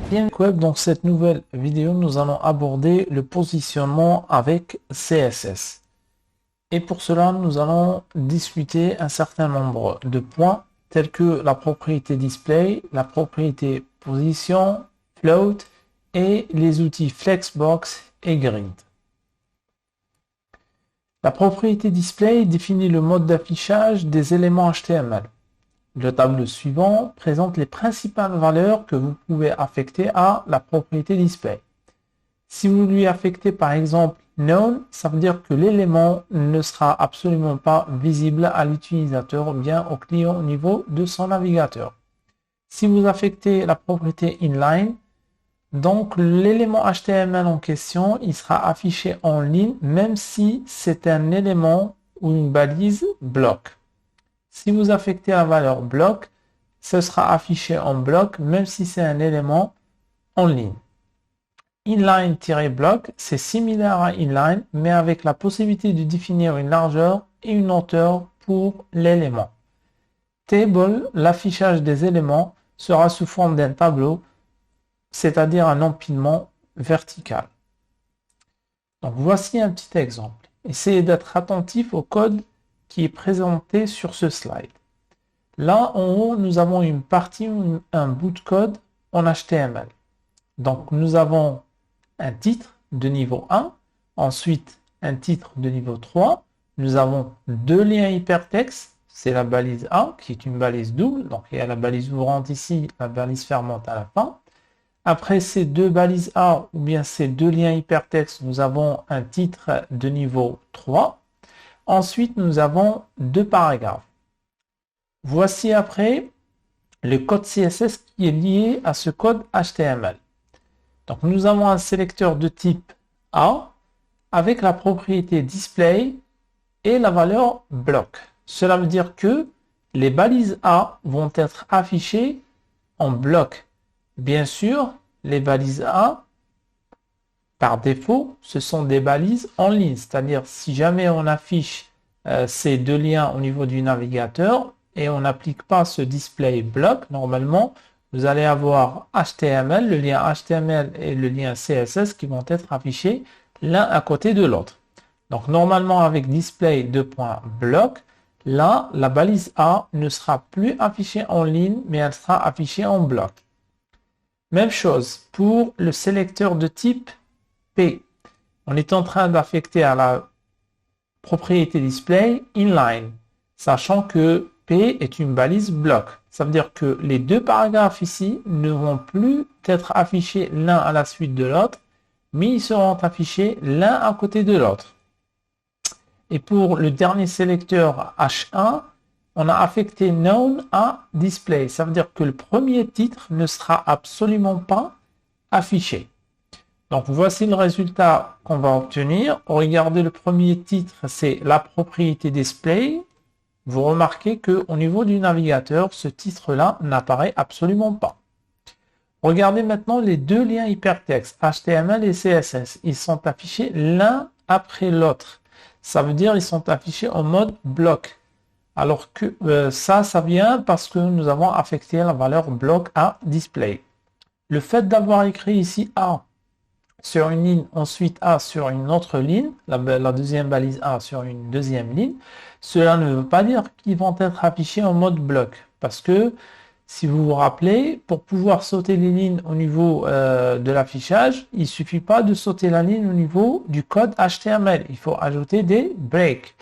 Bien web, dans cette nouvelle vidéo, nous allons aborder le positionnement avec CSS. Et pour cela, nous allons discuter un certain nombre de points tels que la propriété display, la propriété position, float et les outils flexbox et grid. La propriété display définit le mode d'affichage des éléments HTML. Le tableau suivant présente les principales valeurs que vous pouvez affecter à la propriété display. Si vous lui affectez par exemple none, ça veut dire que l'élément ne sera absolument pas visible à l'utilisateur ou bien au client au niveau de son navigateur. Si vous affectez la propriété inline, donc l'élément HTML en question, il sera affiché en ligne même si c'est un élément ou une balise bloc. Si vous affectez la valeur bloc, ce sera affiché en bloc même si c'est un élément en ligne. Inline-bloc, c'est similaire à inline, mais avec la possibilité de définir une largeur et une hauteur pour l'élément. Table, l'affichage des éléments, sera sous forme d'un tableau, c'est-à-dire un empilement vertical. Donc voici un petit exemple. Essayez d'être attentif au code qui est présenté sur ce slide. Là, en haut, nous avons une partie, un bout de code en HTML. Donc, nous avons un titre de niveau 1, ensuite un titre de niveau 3. Nous avons deux liens hypertextes, c'est la balise A qui est une balise double, donc il y a la balise ouvrante ici, la balise fermante à la fin. Après ces deux balises A ou bien ces deux liens hypertextes, nous avons un titre de niveau 3. Ensuite, nous avons deux paragraphes. Voici après le code CSS qui est lié à ce code HTML. Donc nous avons un sélecteur de type A avec la propriété display et la valeur bloc. Cela veut dire que les balises A vont être affichées en bloc. Bien sûr, les balises A, par défaut, ce sont des balises en ligne. C'est-à-dire, si jamais on affiche ces deux liens au niveau du navigateur et on n'applique pas ce display bloc, normalement, vous allez avoir HTML, le lien HTML et le lien CSS qui vont être affichés l'un à côté de l'autre. Donc, normalement, avec display bloc, là, la balise A ne sera plus affichée en ligne, mais elle sera affichée en bloc. Même chose pour le sélecteur de type P. On est en train d'affecter à la propriété display inline, sachant que P est une balise bloc. Ça veut dire que les deux paragraphes ici ne vont plus être affichés l'un à la suite de l'autre, mais ils seront affichés l'un à côté de l'autre. Et pour le dernier sélecteur H1, on a affecté none à display. Ça veut dire que le premier titre ne sera absolument pas affiché. Donc voici le résultat qu'on va obtenir. Regardez, le premier titre, c'est la propriété display. Vous remarquez qu'au niveau du navigateur, ce titre-là n'apparaît absolument pas. Regardez maintenant les deux liens hypertextes, HTML et CSS. Ils sont affichés l'un après l'autre. Ça veut dire qu'ils sont affichés en mode bloc. Alors que ça vient parce que nous avons affecté la valeur bloc à display. Le fait d'avoir écrit ici A sur une ligne, ensuite A sur une autre ligne, la deuxième balise A sur une deuxième ligne, cela ne veut pas dire qu'ils vont être affichés en mode bloc. Parce que, si vous vous rappelez, pour pouvoir sauter les lignes au niveau de l'affichage, il ne suffit pas de sauter la ligne au niveau du code HTML. Il faut ajouter des breaks.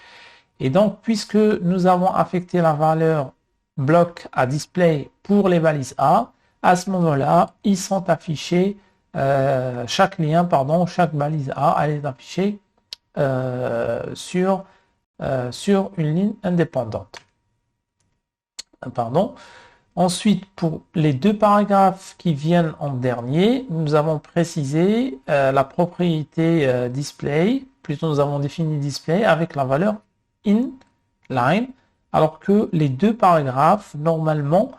Et donc, puisque nous avons affecté la valeur bloc à display pour les balises A, à ce moment-là, ils sont affichés, chaque balise A, elle est affichée sur une ligne indépendante. Ensuite, pour les deux paragraphes qui viennent en dernier, nous avons précisé la propriété display, plutôt nous avons défini display avec la valeur inline, alors que les deux paragraphes, normalement,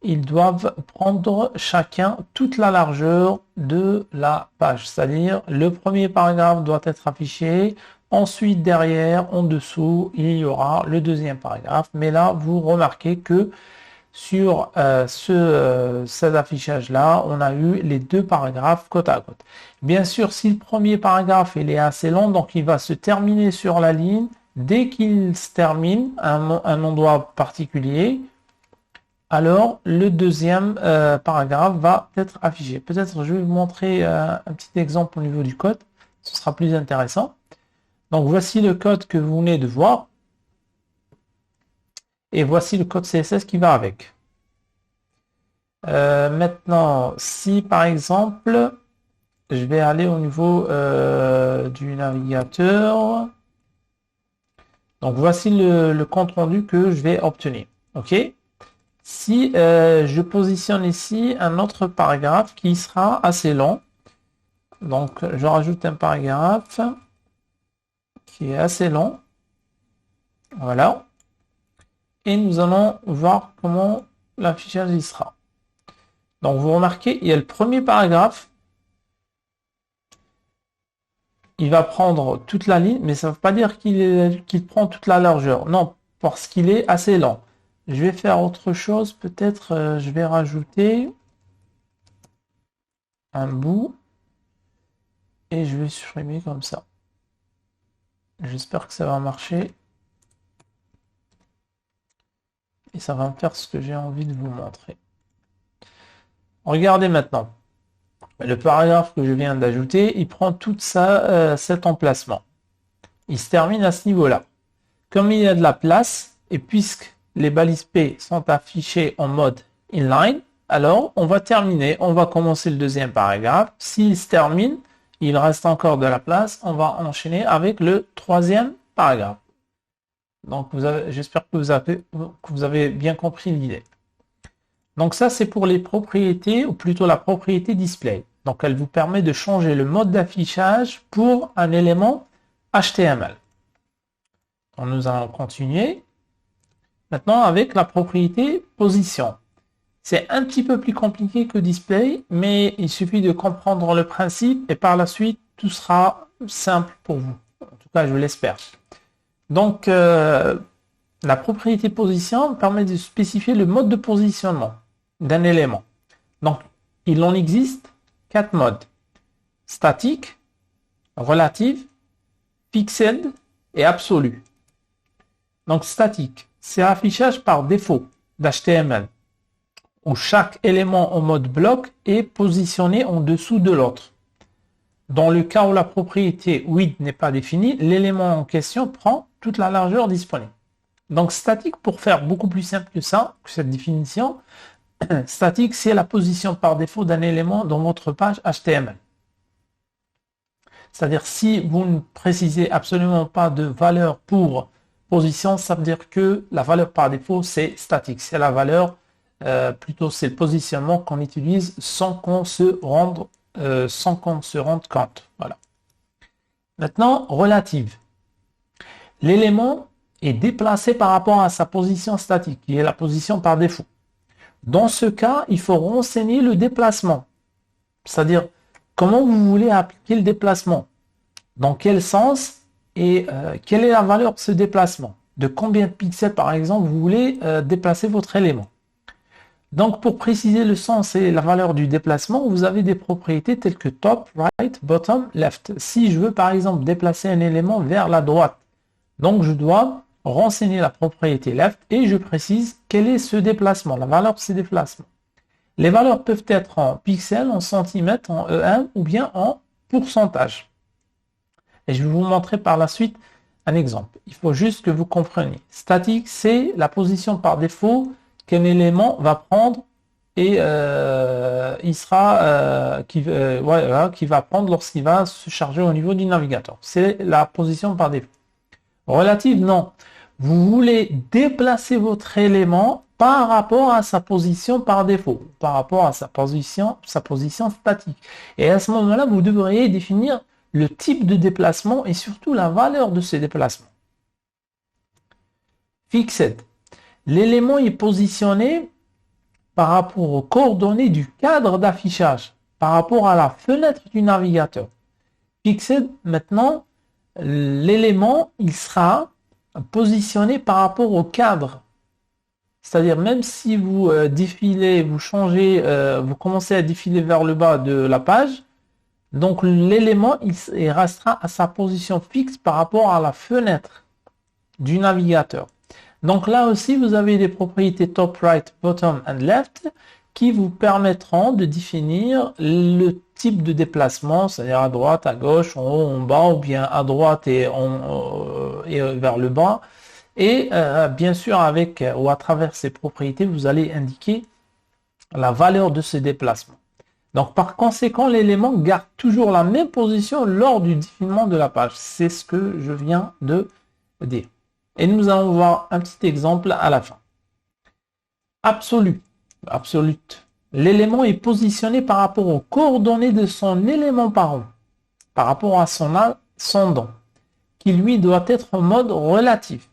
ils doivent prendre chacun toute la largeur de la page. C'est-à-dire, le premier paragraphe doit être affiché, ensuite derrière, en dessous, il y aura le deuxième paragraphe. Mais là, vous remarquez que sur cet affichage-là, on a eu les deux paragraphes côte à côte. Bien sûr, si le premier paragraphe il est assez long, donc il va se terminer sur la ligne. Dès qu'il se termine à un endroit particulier, alors le deuxième paragraphe va être affiché. Peut-être je vais vous montrer un petit exemple au niveau du code. Ce sera plus intéressant. Donc voici le code que vous venez de voir. Et voici le code CSS qui va avec. Maintenant, si par exemple, je vais aller au niveau du navigateur. Donc voici le compte rendu que je vais obtenir. OK? Si je positionne ici un autre paragraphe qui sera assez long. Donc je rajoute un paragraphe qui est assez long. Voilà. Et nous allons voir comment l'affichage y sera. Donc vous remarquez, il y a le premier paragraphe. Il va prendre toute la ligne, mais ça ne veut pas dire qu'il prend toute la largeur. Non, parce qu'il est assez lent. Je vais faire autre chose. Peut-être je vais rajouter un bout. Et je vais supprimer comme ça. J'espère que ça va marcher. Et ça va me faire ce que j'ai envie de vous montrer. Regardez maintenant. Le paragraphe que je viens d'ajouter, il prend tout cet emplacement. Il se termine à ce niveau-là. Comme il y a de la place, et puisque les balises P sont affichées en mode inline, alors on va terminer. On va commencer le deuxième paragraphe. S'il se termine, il reste encore de la place. On va enchaîner avec le troisième paragraphe. Donc j'espère que vous avez bien compris l'idée. Donc ça, c'est pour les propriétés, ou plutôt la propriété display. Donc elle vous permet de changer le mode d'affichage pour un élément HTML. Donc, nous allons continuer. Maintenant avec la propriété position. C'est un petit peu plus compliqué que display, mais il suffit de comprendre le principe et par la suite, tout sera simple pour vous. En tout cas, je l'espère. Donc, la propriété position permet de spécifier le mode de positionnement d'un élément. Donc, il en existe 4 modes. Statique, relative, fixed et absolu. Donc, statique, c'est l'affichage par défaut d'HTML, où chaque élément en mode bloc est positionné en dessous de l'autre. Dans le cas où la propriété width n'est pas définie, l'élément en question prend toute la largeur disponible. Donc statique, pour faire beaucoup plus simple que ça, que cette définition, statique, c'est la position par défaut d'un élément dans votre page HTML. C'est-à-dire, si vous ne précisez absolument pas de valeur pour position, ça veut dire que la valeur par défaut, c'est statique. C'est la valeur, plutôt c'est le positionnement qu'on utilise sans qu'on se rende compte. Voilà. Maintenant, relative. L'élément est déplacé par rapport à sa position statique, qui est la position par défaut. Dans ce cas, il faut renseigner le déplacement. C'est-à-dire, comment vous voulez appliquer le déplacement? Dans quel sens? Et quelle est la valeur de ce déplacement? De combien de pixels, par exemple, vous voulez déplacer votre élément? Donc, pour préciser le sens et la valeur du déplacement, vous avez des propriétés telles que top, right, bottom, left. Si je veux, par exemple, déplacer un élément vers la droite, donc je dois renseigner la propriété left et je précise quel est ce déplacement, la valeur de ce déplacement. Les valeurs peuvent être en pixels, en centimètres, en E1 ou bien en pourcentage. Et je vais vous montrer par la suite un exemple. Il faut juste que vous compreniez. Statique, c'est la position par défaut qu'un élément va prendre et il sera qui va prendre lorsqu'il va se charger au niveau du navigateur. C'est la position par défaut. Relative, non. Vous voulez déplacer votre élément par rapport à sa position par défaut, par rapport à sa position statique. Et à ce moment-là, vous devriez définir le type de déplacement et surtout la valeur de ce déplacement. Fixed. L'élément est positionné par rapport aux coordonnées du cadre d'affichage, par rapport à la fenêtre du navigateur. Fixed, maintenant, l'élément, il sera positionné par rapport au cadre C'est-à-dire même si vous défilez, vous changez, vous commencez à défiler vers le bas de la page, donc l'élément il restera à sa position fixe par rapport à la fenêtre du navigateur. Donc là aussi, vous avez des propriétés top, right, bottom and left qui vous permettront de définir le type de déplacement, c'est-à-dire à droite, à gauche, en haut, en bas, ou bien à droite et vers le bas. Et bien sûr, avec ou à travers ces propriétés, vous allez indiquer la valeur de ce déplacement. Donc par conséquent, l'élément garde toujours la même position lors du défilement de la page. C'est ce que je viens de dire. Et nous allons voir un petit exemple à la fin. Absolu. Absolute. L'élément est positionné par rapport aux coordonnées de son élément parent, par rapport à son ascendant, qui lui doit être en mode relatif.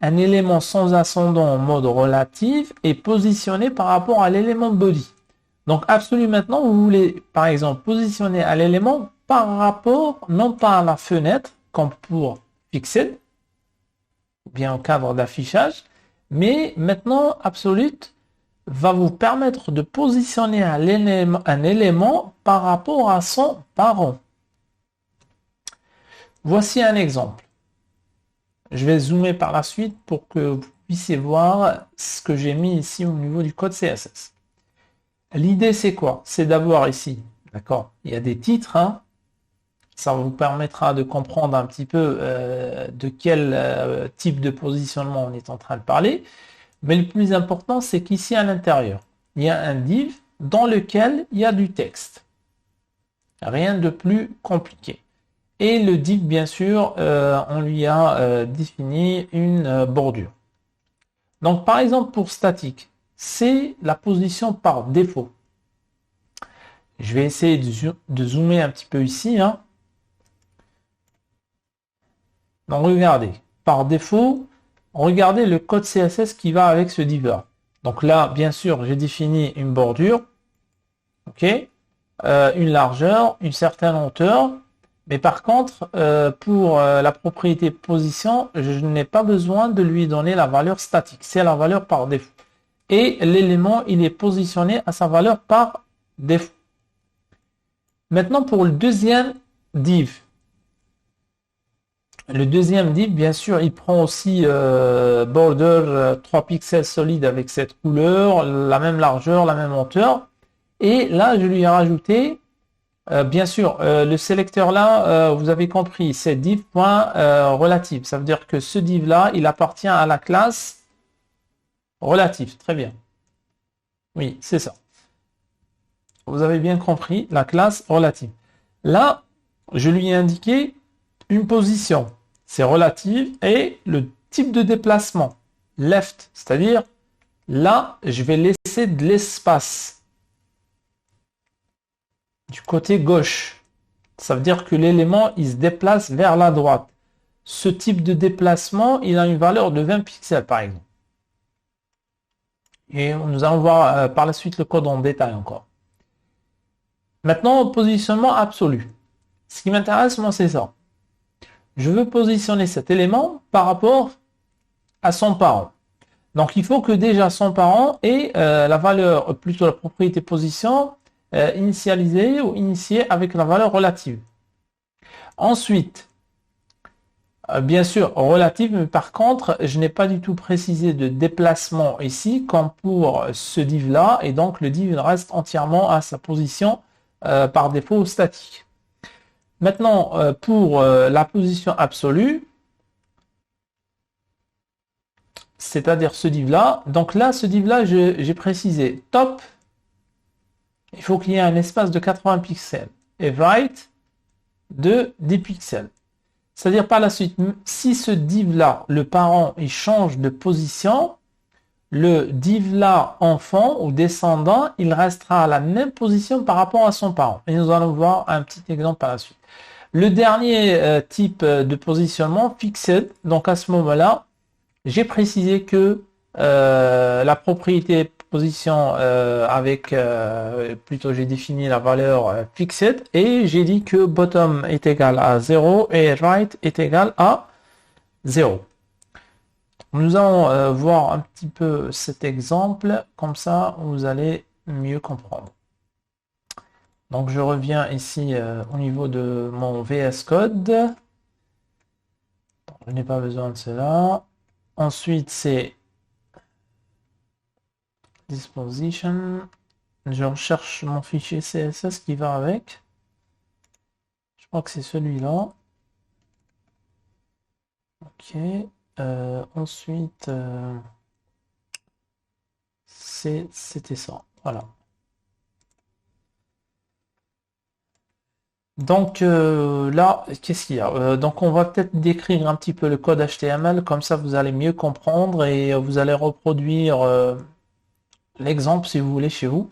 Un élément sans ascendant en mode relatif est positionné par rapport à l'élément body. Donc absolu maintenant, vous voulez par exemple positionner à l'élément par rapport, non pas à la fenêtre, comme pour fixer, ou bien au cadre d'affichage, mais maintenant absolute va vous permettre de positionner un élément par rapport à son parent. Voici un exemple. Je vais zoomer par la suite pour que vous puissiez voir ce que j'ai mis ici au niveau du code CSS. L'idée, c'est quoi? C'est d'avoir ici, d'accord, il y a des titres, hein. Ça vous permettra de comprendre un petit peu de quel type de positionnement on est en train de parler. Mais le plus important, c'est qu'ici à l'intérieur, il y a un div dans lequel il y a du texte. Rien de plus compliqué. Et le div, bien sûr, on lui a défini une bordure. Donc, par exemple, pour statique, c'est la position par défaut. Je vais essayer de zoomer un petit peu ici, hein. Donc, regardez, par défaut, regardez le code CSS qui va avec ce div-là. Donc là, bien sûr, j'ai défini une bordure, ok, une largeur, une certaine hauteur. Mais par contre, pour la propriété position, je n'ai pas besoin de lui donner la valeur statique. C'est la valeur par défaut. Et l'élément, il est positionné à sa valeur par défaut. Maintenant, pour le deuxième div. Le deuxième div, bien sûr, il prend aussi border 3 pixels solides avec cette couleur, la même largeur, la même hauteur. Et là, je lui ai rajouté, bien sûr, le sélecteur là, vous avez compris, c'est div.relative. Ça veut dire que ce div là, il appartient à la classe relative. Très bien. Oui, c'est ça. Vous avez bien compris, la classe relative. Là, je lui ai indiqué une position, c'est relative, et le type de déplacement, left, c'est-à-dire là, je vais laisser de l'espace du côté gauche. Ça veut dire que l'élément, il se déplace vers la droite. Ce type de déplacement, il a une valeur de 20 pixels, par exemple. Et nous allons voir par la suite le code en détail encore. Maintenant, positionnement absolu. Ce qui m'intéresse, moi, c'est ça. Je veux positionner cet élément par rapport à son parent. Donc, il faut que déjà son parent ait la valeur, plutôt la propriété position, initialisée ou initiée avec la valeur relative. Ensuite, bien sûr, relative, mais par contre, je n'ai pas du tout précisé de déplacement ici, comme pour ce div-là, et donc le div reste entièrement à sa position par défaut statique. Maintenant, pour la position absolue, c'est-à-dire ce div-là, donc là, ce div-là, j'ai précisé top, il faut qu'il y ait un espace de 80 pixels, et right de 10 pixels. C'est-à-dire par la suite, si ce div-là, le parent, il change de position, le div-là, enfant ou descendant, il restera à la même position par rapport à son parent. Et nous allons voir un petit exemple par la suite. Le dernier type de positionnement, fixed, donc à ce moment-là, j'ai précisé que la propriété position plutôt j'ai défini la valeur fixed et j'ai dit que bottom est égal à 0 et right est égal à 0. Nous allons voir un petit peu cet exemple, comme ça vous allez mieux comprendre. Donc je reviens ici au niveau de mon VS Code. Donc, je n'ai pas besoin de cela. Ensuite c'est Disposition. Je recherche mon fichier CSS qui va avec. Je crois que c'est celui-là. Ok. Ensuite, c'était ça. Voilà. Donc là, qu'est-ce qu'il y a? Donc on va peut-être décrire un petit peu le code HTML, comme ça vous allez mieux comprendre et vous allez reproduire l'exemple si vous voulez chez vous.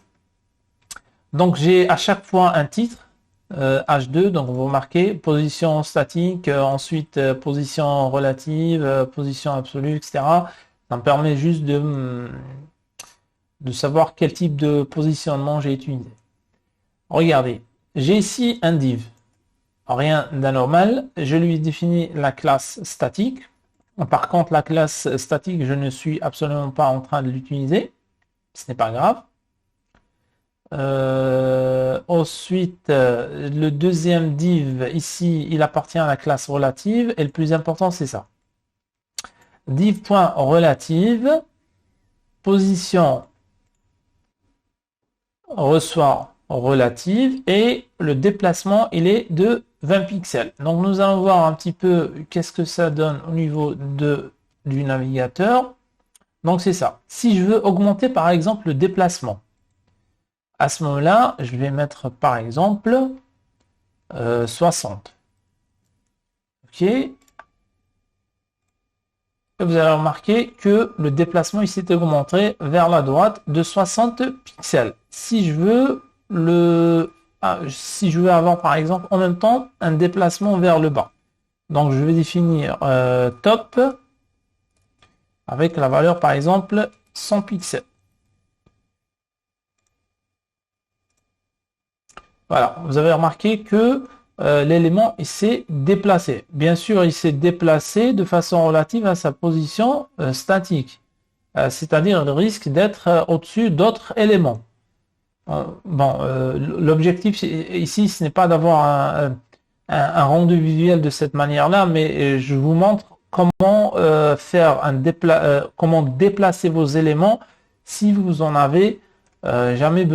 Donc j'ai à chaque fois un titre H2, donc vous marquez position statique, ensuite position relative, position absolue, etc. Ça me permet juste de savoir quel type de positionnement j'ai utilisé. Regardez, j'ai ici un div. Rien d'anormal, je lui définis la classe statique. Par contre, la classe statique, je ne suis absolument pas en train de l'utiliser. Ce n'est pas grave. Ensuite, le deuxième div, ici, il appartient à la classe relative. Et le plus important, c'est ça. Div.relative, position reçoit relative et le déplacement, il est de 20 pixels. Donc, nous allons voir un petit peu qu'est-ce que ça donne au niveau du navigateur. Donc, c'est ça. Si je veux augmenter, par exemple, le déplacement, à ce moment-là, je vais mettre, par exemple, 60. OK. Et vous allez remarquer que le déplacement, il s'est augmenté vers la droite de 60 pixels. Si je veux avoir, par exemple, en même temps, un déplacement vers le bas. Donc, je vais définir top avec la valeur, par exemple, 100 pixels. Voilà, vous avez remarqué que l'élément s'est déplacé. Bien sûr, il s'est déplacé de façon relative à sa position statique. C'est-à-dire, il risque d'être au-dessus d'autres éléments. L'objectif ici, ce n'est pas d'avoir un rendu visuel de cette manière-là, mais je vous montre comment comment déplacer vos éléments si vous en avez jamais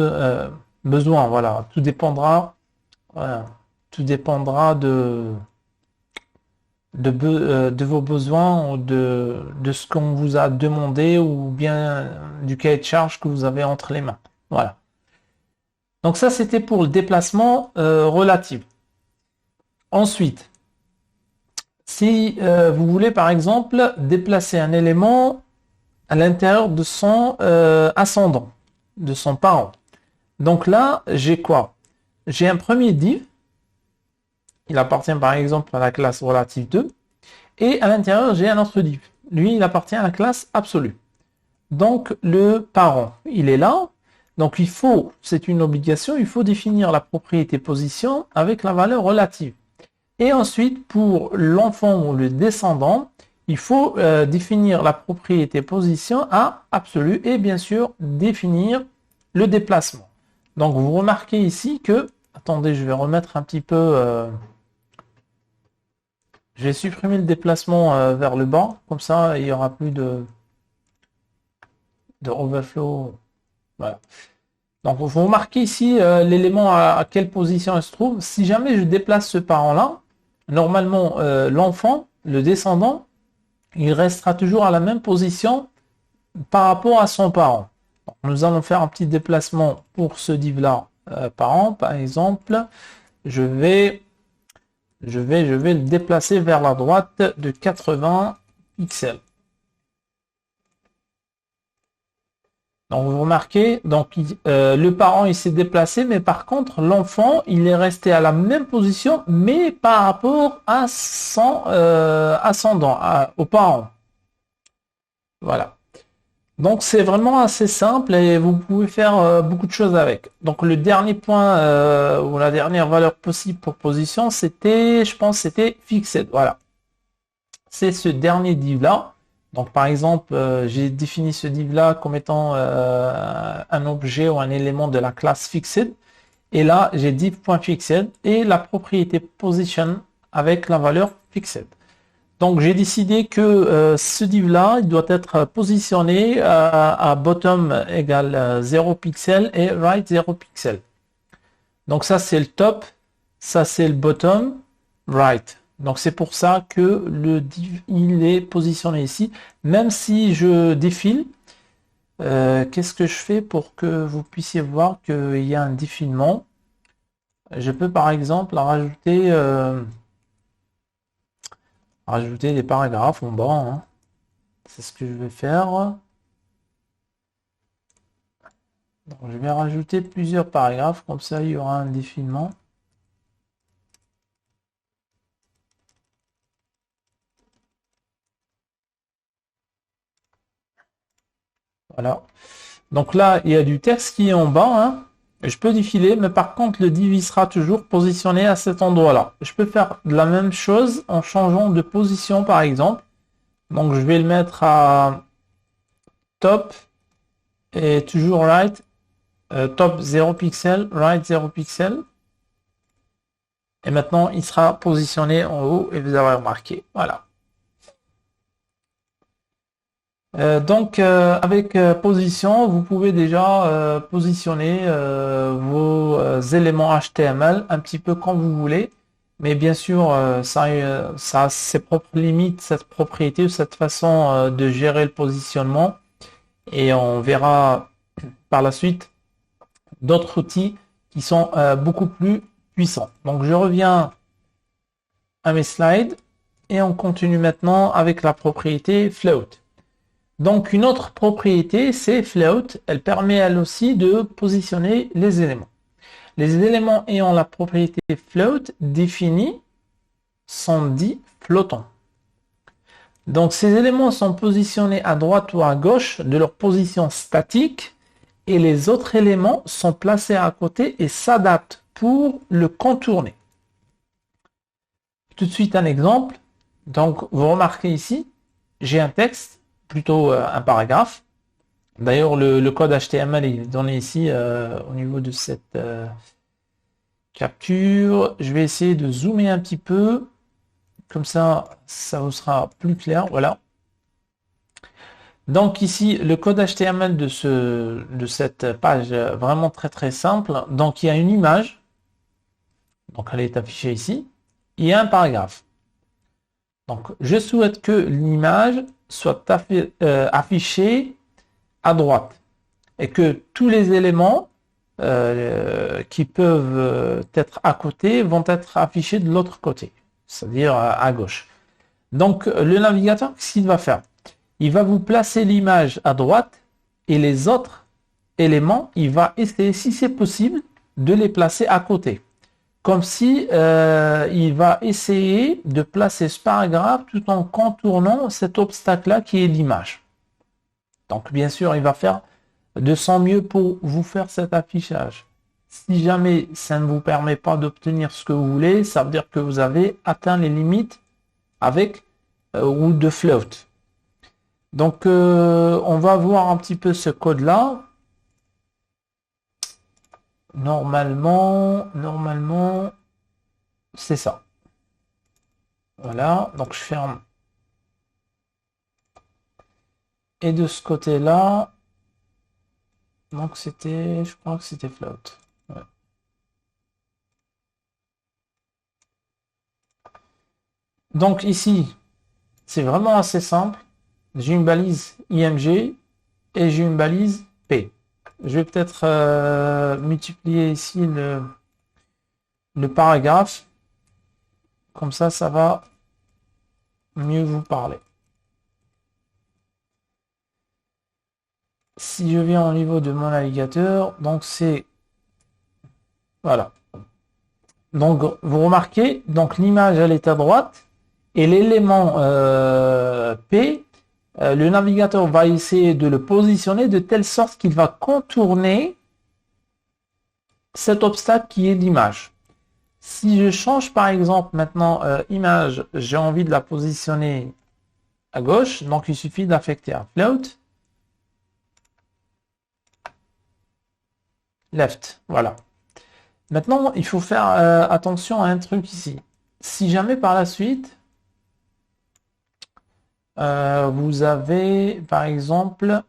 besoin. Voilà, tout dépendra, tout dépendra de vos besoins ou de ce qu'on vous a demandé ou bien du cahier de charge que vous avez entre les mains. Voilà. Donc ça, c'était pour le déplacement relatif. Ensuite, si vous voulez par exemple déplacer un élément à l'intérieur de son ascendant, de son parent. Donc là, j'ai quoi? J'ai un premier div. Il appartient par exemple à la classe relative 2. Et à l'intérieur, j'ai un autre div. Lui, il appartient à la classe absolue. Donc le parent, il est là. Donc il faut, c'est une obligation, il faut définir la propriété position avec la valeur relative. Et ensuite, pour l'enfant ou le descendant, il faut définir la propriété position à absolu et bien sûr définir le déplacement. Donc vous remarquez ici que, attendez, je vais remettre un petit peu, je vais supprimer le déplacement vers le bas, comme ça il n'y aura plus de overflow. Voilà. Donc vous remarquez ici l'élément à quelle position il se trouve. Si jamais je déplace ce parent-là, normalement l'enfant, le descendant, il restera toujours à la même position par rapport à son parent. Donc, nous allons faire un petit déplacement pour ce div-là parent. Par exemple, je vais le déplacer vers la droite de 80 pixels. Donc vous remarquez, donc le parent il s'est déplacé, mais par contre l'enfant il est resté à la même position, mais par rapport à son ascendant, au parent. Voilà. Donc c'est vraiment assez simple et vous pouvez faire beaucoup de choses avec. Donc le dernier point ou la dernière valeur possible pour position, c'était, je pense, c'était fixed. Voilà. C'est ce dernier div là Donc, par exemple, j'ai défini ce div-là comme étant un objet ou un élément de la classe fixed. Et là, j'ai div.fixed et la propriété position avec la valeur fixed. Donc, j'ai décidé que ce div-là, il doit être positionné à bottom égale 0 pixel et right 0 pixel. Donc, ça, c'est le top. Ça, c'est le bottom right. Donc, c'est pour ça que le div, il est positionné ici. Même si je défile, qu'est-ce que je fais pour que vous puissiez voir qu'il y a un défilement? Je peux, par exemple, rajouter des paragraphes en bas, hein. C'est ce que je vais faire. Donc, je vais rajouter plusieurs paragraphes, comme ça il y aura un défilement. Voilà. Donc là, il y a du texte qui est en bas, hein. Je peux défiler, mais par contre, le div sera toujours positionné à cet endroit-là. Je peux faire la même chose en changeant de position, par exemple. Donc, je vais le mettre à top et toujours right. Top 0 pixel, right 0 pixel. Et maintenant, il sera positionné en haut et vous avez remarqué. Voilà. Avec position, vous pouvez déjà positionner vos éléments HTML un petit peu comme vous voulez. Mais bien sûr, ça a ses propres limites, cette propriété ou cette façon de gérer le positionnement. Et on verra par la suite d'autres outils qui sont beaucoup plus puissants. Donc, je reviens à mes slides et on continue maintenant avec la propriété float. Donc, une autre propriété, c'est float. Elle permet elle aussi de positionner les éléments. Les éléments ayant la propriété float définie sont dits flottants. Donc, ces éléments sont positionnés à droite ou à gauche de leur position statique et les autres éléments sont placés à côté et s'adaptent pour le contourner. Tout de suite un exemple. Donc, vous remarquez ici, j'ai un texte, plutôt un paragraphe. D'ailleurs, le code HTML est donné ici au niveau de cette capture. Je vais essayer de zoomer un petit peu. Comme ça vous sera plus clair. Voilà. Donc ici, le code HTML de cette page, vraiment très très simple. Donc il y a une image. Donc elle est affichée ici. Il y a un paragraphe. Donc je souhaite que l'image soit affichée à droite et que tous les éléments qui peuvent être à côté vont être affichés de l'autre côté, c'est-à-dire à gauche. Donc le navigateur, qu'est-ce qu'il va faire? Il va vous placer l'image à droite et les autres éléments, il va essayer, si c'est possible, de les placer à côté. Comme si il va essayer de placer ce paragraphe tout en contournant cet obstacle-là qui est l'image. Donc bien sûr, il va faire de son mieux pour vous faire cet affichage. Si jamais ça ne vous permet pas d'obtenir ce que vous voulez, ça veut dire que vous avez atteint les limites avec ou de float. Donc on va voir un petit peu ce code-là. Normalement, c'est ça. Voilà, donc je ferme. Et de ce côté-là, donc je crois que c'était float. Ouais. Donc ici, c'est vraiment assez simple. J'ai une balise IMG et j'ai une balise P. Je vais peut-être multiplier ici le paragraphe. Comme ça va mieux vous parler. Si je viens au niveau de mon navigateur, donc c'est... Voilà. Donc, vous remarquez, donc l'image, elle est à droite. Et l'élément P, le navigateur va essayer de le positionner de telle sorte qu'il va contourner cet obstacle qui est l'image. Si je change par exemple maintenant image, j'ai envie de la positionner à gauche. Donc, il suffit d'affecter un float left. Voilà. Maintenant, il faut faire attention à un truc ici. Si jamais par la suite, vous avez, par exemple,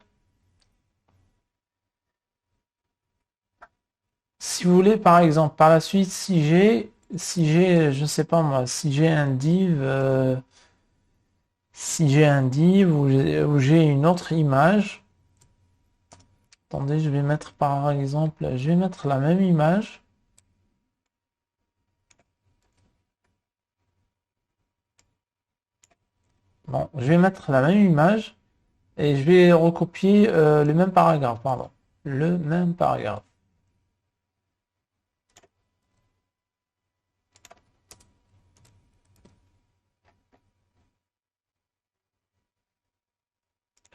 si vous voulez, par exemple, par la suite, je sais pas moi, si j'ai un div, ou j'ai une autre image, attendez, je vais mettre par exemple, je vais mettre la même image. Bon, je vais mettre la même image et je vais recopier le même paragraphe, pardon, le même paragraphe.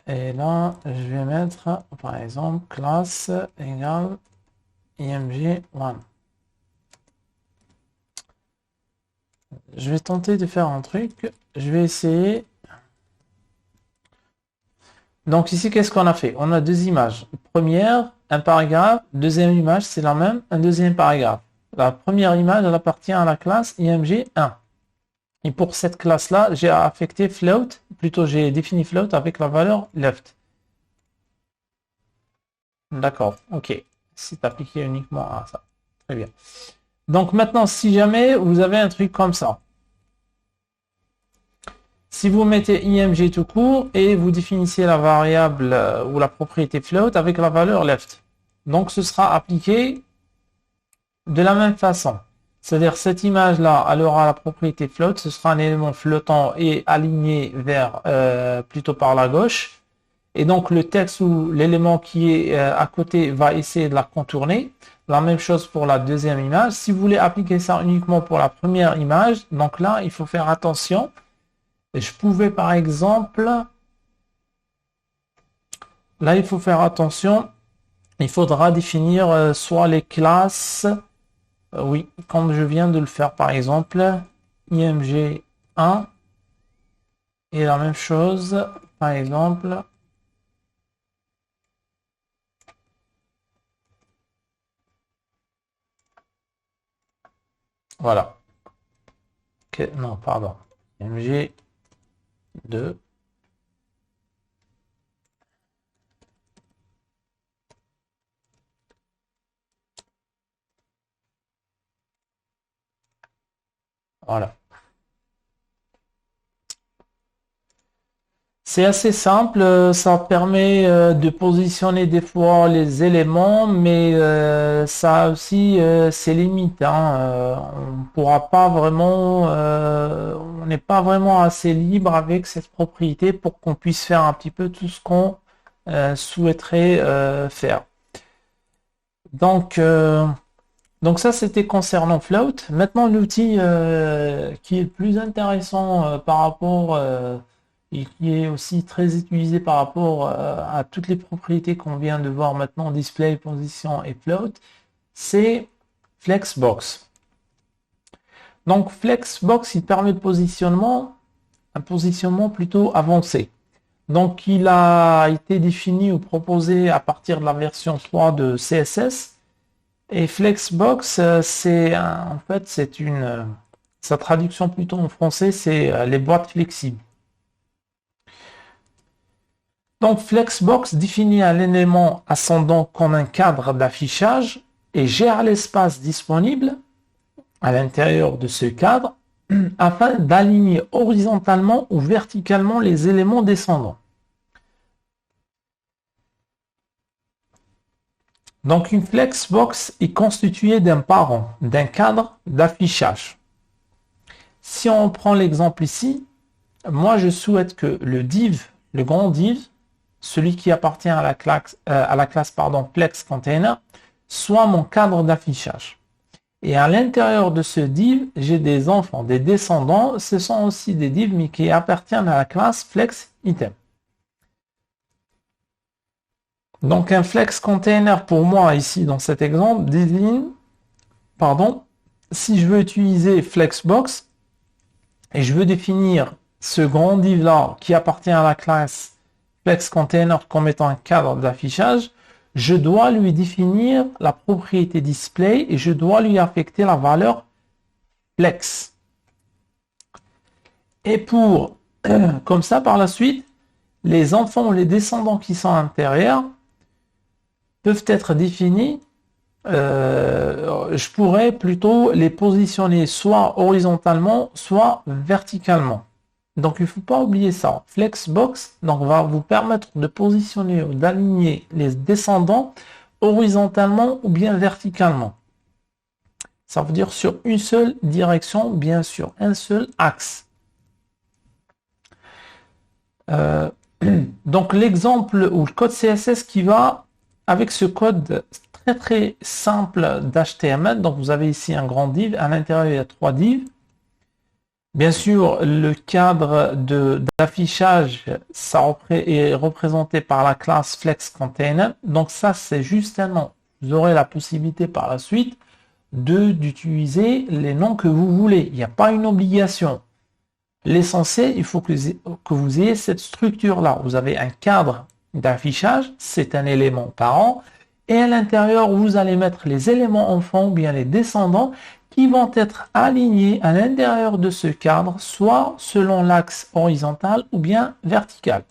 Et là, je vais mettre, par exemple, classe égale img1. Je vais tenter de faire un truc. Je vais essayer. Donc ici, qu'est-ce qu'on a fait? On a deux images. Première, un paragraphe. Deuxième image, c'est la même, un deuxième paragraphe. La première image, elle appartient à la classe img1. Et pour cette classe-là, j'ai affecté float, plutôt j'ai défini float avec la valeur left. D'accord, ok. C'est appliqué uniquement à ça. Très bien. Donc maintenant, si jamais vous avez un truc comme ça, si vous mettez img tout court et vous définissez la variable ou la propriété float avec la valeur left, donc ce sera appliqué de la même façon. C'est-à-dire cette image-là, elle aura la propriété float, ce sera un élément flottant et aligné vers plutôt par la gauche. Et donc le texte ou l'élément qui est à côté va essayer de la contourner. La même chose pour la deuxième image. Si vous voulez appliquer ça uniquement pour la première image, donc là, il faut faire attention. Je pouvais par exemple, là, il faut faire attention. Il faudra définir soit les classes, oui, comme je viens de le faire par exemple, img1 et la même chose, par exemple, voilà. Non, pardon. img2. Voilà. C'est assez simple, ça permet de positionner des fois les éléments, mais ça a aussi ses limites, hein. On pourra pas vraiment, on n'est pas vraiment assez libre avec cette propriété pour qu'on puisse faire un petit peu tout ce qu'on souhaiterait faire. Donc ça, c'était concernant Float. Maintenant, l'outil qui est le plus intéressant par rapport et qui est aussi très utilisé par rapport à toutes les propriétés qu'on vient de voir maintenant, display, position et float, c'est Flexbox. Donc Flexbox, il permet un positionnement plutôt avancé. Donc il a été défini ou proposé à partir de la version 3 de CSS. Et Flexbox, en fait, sa traduction plutôt en français, c'est les boîtes flexibles. Donc Flexbox définit un élément ascendant comme un cadre d'affichage et gère l'espace disponible à l'intérieur de ce cadre afin d'aligner horizontalement ou verticalement les éléments descendants. Donc une Flexbox est constituée d'un parent, d'un cadre d'affichage. Si on prend l'exemple ici, moi je souhaite que le div, le grand div, celui qui appartient à la classe, Flex Container, soit mon cadre d'affichage. Et à l'intérieur de ce div, j'ai des enfants, des descendants, ce sont aussi des divs, mais qui appartiennent à la classe Flex Item. Donc un Flex Container, pour moi, ici, dans cet exemple, désigne, si je veux utiliser Flexbox, et je veux définir ce grand div là qui appartient à la classe Flex Container comme étant un cadre d'affichage, je dois lui définir la propriété display et je dois lui affecter la valeur flex. Et pour, comme ça par la suite, les enfants ou les descendants qui sont à l'intérieur peuvent être définis. Je pourrais plutôt les positionner soit horizontalement, soit verticalement. Donc, il ne faut pas oublier ça. Flexbox donc, va vous permettre de positionner ou d'aligner les descendants horizontalement ou bien verticalement. Ça veut dire sur une seule direction, bien sûr, un seul axe. Donc, l'exemple ou le code CSS qui va avec ce code très simple d'HTML. Donc, vous avez ici un grand div. À l'intérieur, il y a 3 divs. Bien sûr, le cadre d'affichage, ça est représenté par la classe Flex Container. Donc ça, c'est justement, vous aurez la possibilité par la suite d'utiliser les noms que vous voulez. Il n'y a pas une obligation. L'essentiel, il faut que vous ayez cette structure-là. Vous avez un cadre d'affichage, c'est un élément parent. Et à l'intérieur, vous allez mettre les éléments enfants ou bien les descendants qui vont être alignés à l'intérieur de ce cadre, soit selon l'axe horizontal ou bien vertical.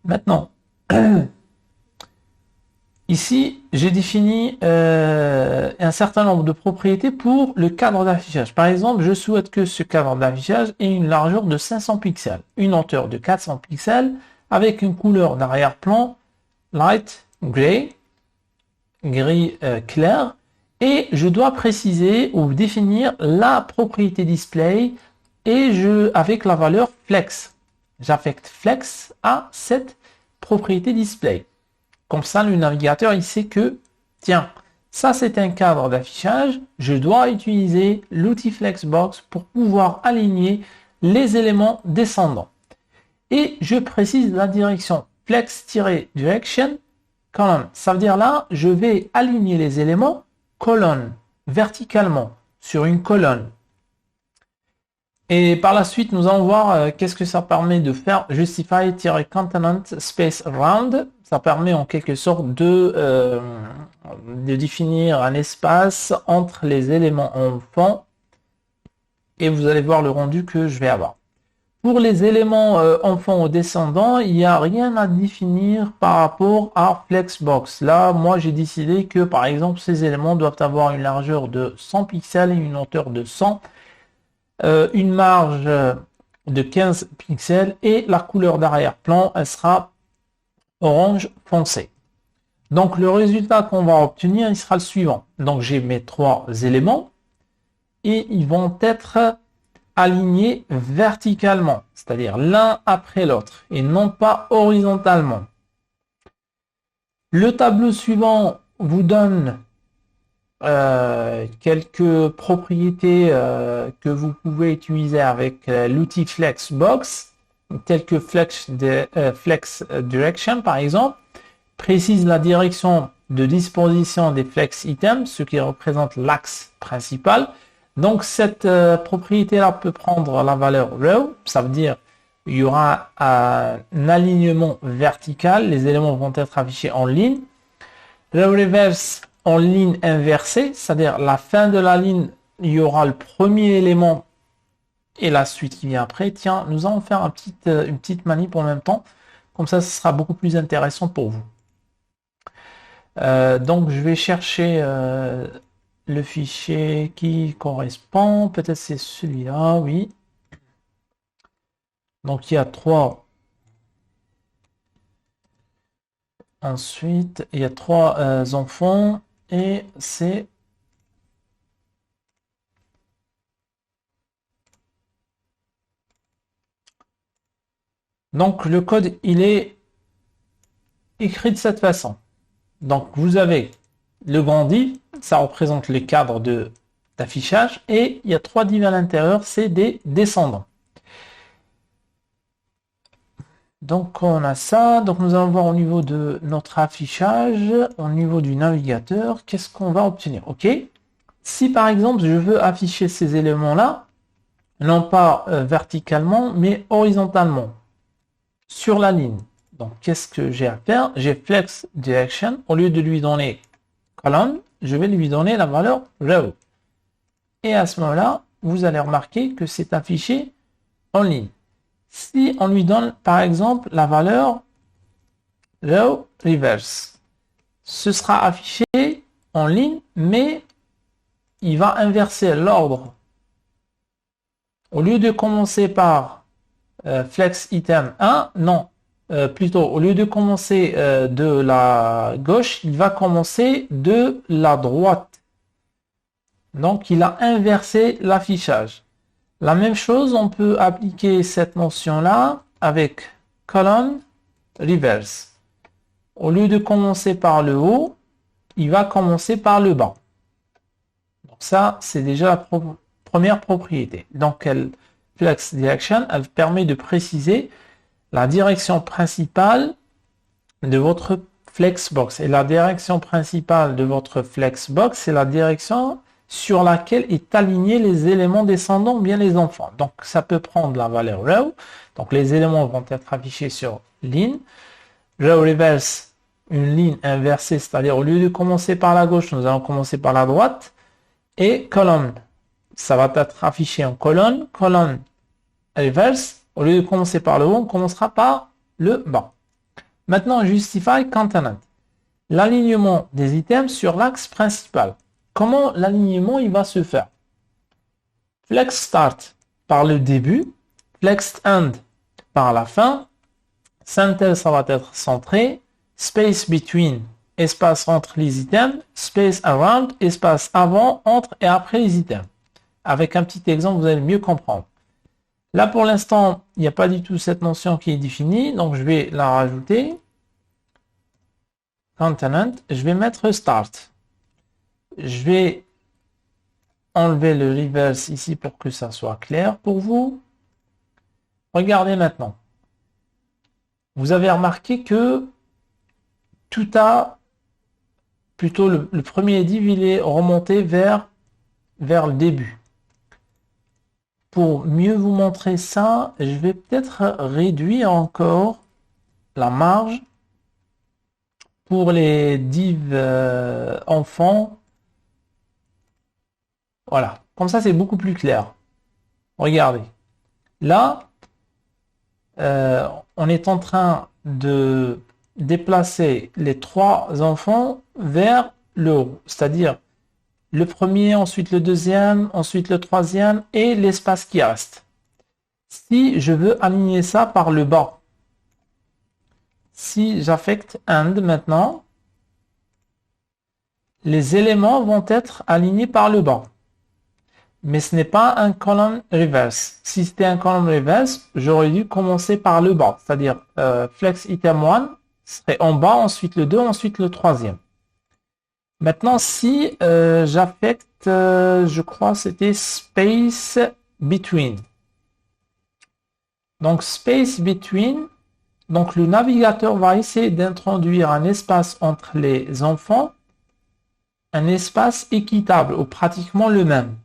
Maintenant, ici, j'ai défini un certain nombre de propriétés pour le cadre d'affichage. Par exemple, je souhaite que ce cadre d'affichage ait une largeur de 500 pixels, une hauteur de 400 pixels, avec une couleur d'arrière-plan light gray, gris clair, et je dois préciser ou définir la propriété display et avec la valeur flex. J'affecte flex à cette propriété display. Comme ça, le navigateur, il sait que, tiens, ça c'est un cadre d'affichage, je dois utiliser l'outil Flexbox pour pouvoir aligner les éléments descendants. Et je précise la direction flex-direction colonne. Ça veut dire là, je vais aligner les éléments colonne, verticalement, sur une colonne. Et par la suite, nous allons voir qu'est-ce que ça permet de faire. Justify-contenant space round. Ça permet en quelque sorte de définir un espace entre les éléments enfants. Et vous allez voir le rendu que je vais avoir. Pour les éléments enfants ou descendants, il n'y a rien à définir par rapport à Flexbox. Là, moi, j'ai décidé que, par exemple, ces éléments doivent avoir une largeur de 100 pixels et une hauteur de 100, une marge de 15 pixels et la couleur d'arrière-plan, elle sera orange foncé. Donc, le résultat qu'on va obtenir, il sera le suivant. Donc, j'ai mes 3 éléments et ils vont être alignés verticalement, c'est-à-dire l'un après l'autre et non pas horizontalement. Le tableau suivant vous donne quelques propriétés que vous pouvez utiliser avec l'outil Flexbox, tels que Flex Direction par exemple, précise la direction de disposition des Flex Items, ce qui représente l'axe principal. Donc cette propriété-là peut prendre la valeur row, ça veut dire il y aura un alignement vertical, les éléments vont être affichés en ligne. Row reverse en ligne inversée, c'est-à-dire la fin de la ligne, il y aura le premier élément et la suite qui vient après. Tiens, nous allons faire une petite manip en même temps, comme ça, ce sera beaucoup plus intéressant pour vous. Donc je vais chercher le fichier qui correspond, peut-être c'est celui-là, oui. Donc il y a 3. Ensuite, il y a 3 enfants et c'est donc le code il est écrit de cette façon. Donc vous avez le grand div, ça représente le cadre d'affichage et il y a 3 divs à l'intérieur, c'est des descendants. Donc on a ça, donc nous allons voir au niveau de notre affichage, au niveau du navigateur, qu'est-ce qu'on va obtenir. Ok, Si par exemple je veux afficher ces éléments-là, non pas verticalement, mais horizontalement, sur la ligne. Donc qu'est-ce que j'ai à faire? J'ai flex direction, au lieu de lui donner column, je vais lui donner la valeur row. Et à ce moment-là, vous allez remarquer que c'est affiché en ligne. Si on lui donne par exemple la valeur row reverse, ce sera affiché en ligne, mais il va inverser l'ordre. Au lieu de commencer par flex item 1, non, plutôt au lieu de commencer de la gauche, il va commencer de la droite. Donc il a inversé l'affichage. La même chose, on peut appliquer cette notion-là avec column reverse. Au lieu de commencer par le haut, il va commencer par le bas. Donc ça, c'est déjà la première propriété. Donc flex direction, elle permet de préciser la direction principale de votre flexbox. Et la direction principale de votre flexbox, c'est la direction sur laquelle est aligné les éléments descendants, bien les enfants. Donc ça peut prendre la valeur row. Donc les éléments vont être affichés sur ligne. Row reverse, une ligne inversée, c'est-à-dire au lieu de commencer par la gauche, nous allons commencer par la droite. Et colonne, ça va être affiché en colonne. Colonne reverse, au lieu de commencer par le haut, on commencera par le bas. Maintenant, justify content. L'alignement des items sur l'axe principal. Comment l'alignement il va se faire? Flex start par le début, flex end par la fin, center ça va être centré, space between, espace entre les items, space around, espace avant, entre et après les items. Avec un petit exemple, vous allez mieux comprendre. Là, pour l'instant, il n'y a pas du tout cette notion qui est définie, donc je vais la rajouter. Content, je vais mettre start. Je vais enlever le reverse ici pour que ça soit clair pour vous. Regardez maintenant. Vous avez remarqué que tout a, plutôt le premier div, il est remonté vers le début. Pour mieux vous montrer ça, je vais peut-être réduire encore la marge pour les divs enfants. Voilà, comme ça c'est beaucoup plus clair. Regardez. Là, on est en train de déplacer les trois enfants vers le haut, c'est-à-dire le premier, ensuite le deuxième, ensuite le troisième et l'espace qui reste. Si je veux aligner ça par le bas, si j'affecte end maintenant, les éléments vont être alignés par le bas. Mais ce n'est pas un column reverse. Si c'était un column reverse, j'aurais dû commencer par le bas. C'est-à-dire flex item 1 serait en bas, ensuite le 2, ensuite le troisième. Maintenant, si j'affecte, je crois c'était space between. Donc space between, donc le navigateur va essayer d'introduire un espace entre les enfants, un espace équitable ou pratiquement le même.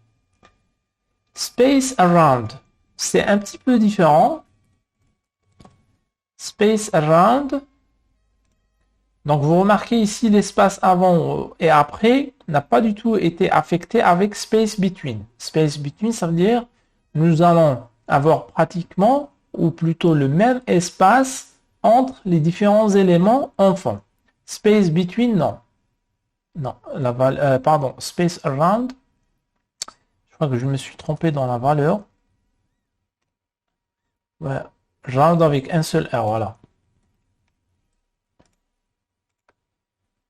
Space around, c'est un petit peu différent. Space around. Donc vous remarquez ici l'espace avant et après n'a pas du tout été affecté avec space between. Space between, ça veut dire nous allons avoir pratiquement ou plutôt le même espace entre les différents éléments enfants. Space between, non. Non, pardon, space around. Je crois que je me suis trompé dans la valeur. Ouais, round avec un seul R, voilà.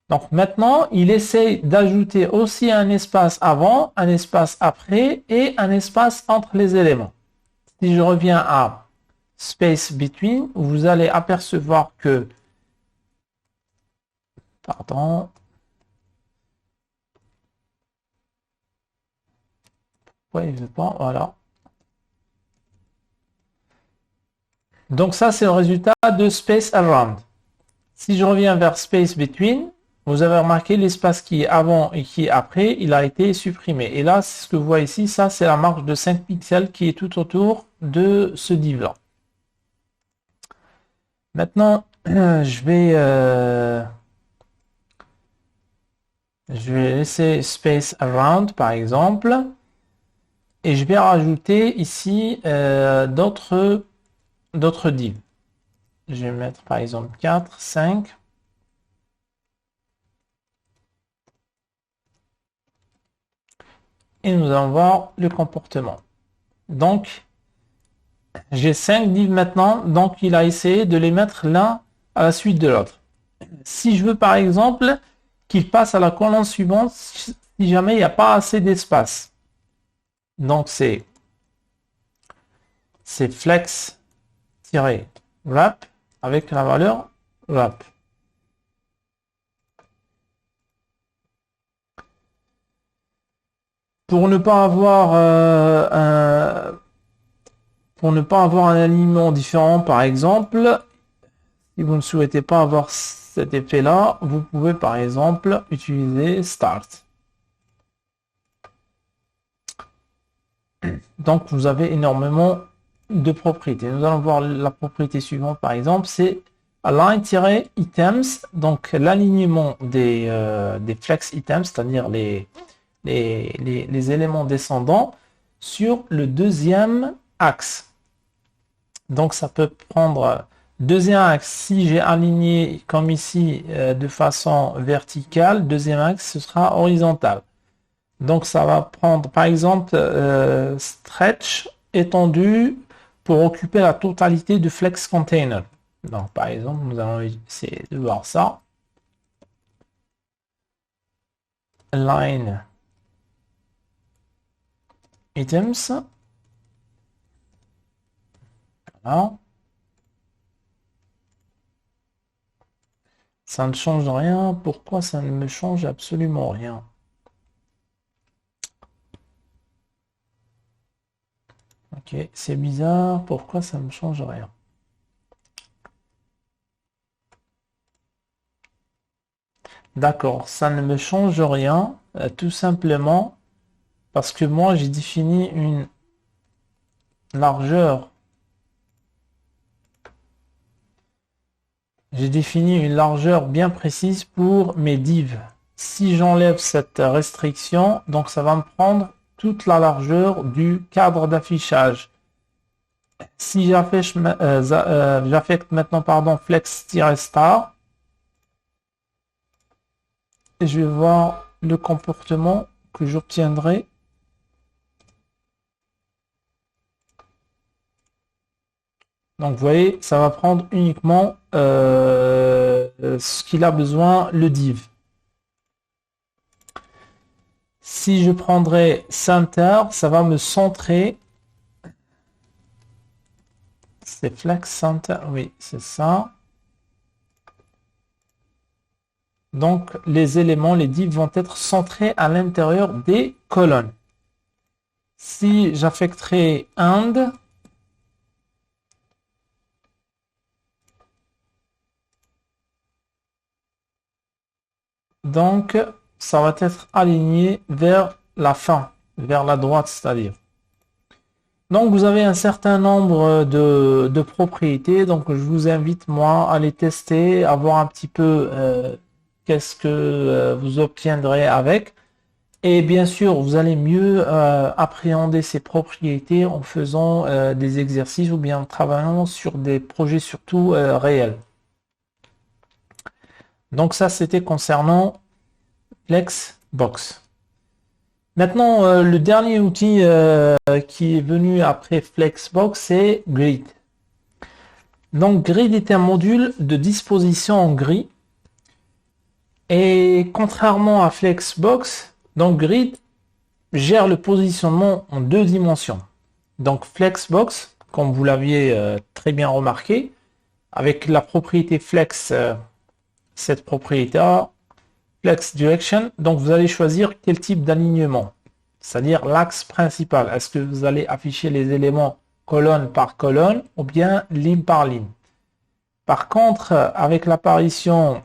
Donc maintenant, il essaye d'ajouter aussi un espace avant, un espace après et un espace entre les éléments. Si je reviens à space between, vous allez apercevoir que, pardon, pourquoi il ne veut pas, voilà. Donc ça, c'est le résultat de space around. Si je reviens vers space between, vous avez remarqué l'espace qui est avant et qui est après, il a été supprimé. Et là, ce que vous voyez ici, ça c'est la marge de 5 pixels qui est tout autour de ce div-là. Maintenant, je vais laisser space around par exemple. Et je vais rajouter ici d'autres divs. Je vais mettre par exemple 4, 5. Et nous allons voir le comportement. Donc, j'ai 5 divs maintenant. Donc, il a essayé de les mettre l'un à la suite de l'autre. Si je veux par exemple qu'il passe à la colonne suivante, si jamais il n'y a pas assez d'espace. Donc, c'est flex-wrap avec la valeur wrap. Pour ne pas avoir un alignement différent, par exemple, si vous ne souhaitez pas avoir cet effet-là, vous pouvez par exemple utiliser start. Donc vous avez énormément de propriétés. Nous allons voir la propriété suivante, par exemple, c'est align-items, donc l'alignement des flex items, c'est-à-dire les éléments descendants sur le deuxième axe. Donc ça peut prendre deuxième axe, si j'ai aligné comme ici de façon verticale, deuxième axe ce sera horizontal. Donc ça va prendre par exemple stretch étendu pour occuper la totalité du flex container. Donc par exemple nous allons essayer de voir ça. Align items. Voilà. Ça ne change rien. Pourquoi ça ne me change absolument rien? Ok, c'est bizarre. Pourquoi ça ne me change rien? D'accord, ça ne me change rien. Tout simplement parce que moi, j'ai défini une largeur. J'ai défini une largeur bien précise pour mes divs. Si j'enlève cette restriction, donc ça va me prendre toute la largeur du cadre d'affichage. Si j'affecte maintenant flex-star, et je vais voir le comportement que j'obtiendrai. Donc vous voyez, ça va prendre uniquement ce qu'il a besoin, le div. Si je prendrais center, ça va me centrer. C'est flex center, oui, c'est ça. Donc les éléments, les divs vont être centrés à l'intérieur des colonnes. Si j'affecterai and, donc ça va être aligné vers la fin, vers la droite, c'est-à-dire. Donc vous avez un certain nombre de propriétés, donc je vous invite moi à les tester, à voir un petit peu qu'est-ce que vous obtiendrez avec. Et bien sûr, vous allez mieux appréhender ces propriétés en faisant des exercices ou bien en travaillant sur des projets surtout réels. Donc ça, c'était concernant Flexbox. Maintenant, le dernier outil qui est venu après Flexbox, c'est Grid. Donc Grid est un module de disposition en gris. Et contrairement à Flexbox, donc Grid gère le positionnement en 2 dimensions. Donc Flexbox, comme vous l'aviez très bien remarqué, avec la propriété Flex, cette propriété Flex Direction, donc vous allez choisir quel type d'alignement, c'est-à-dire l'axe principal. Est-ce que vous allez afficher les éléments colonne par colonne ou bien ligne par ligne? Par contre, avec l'apparition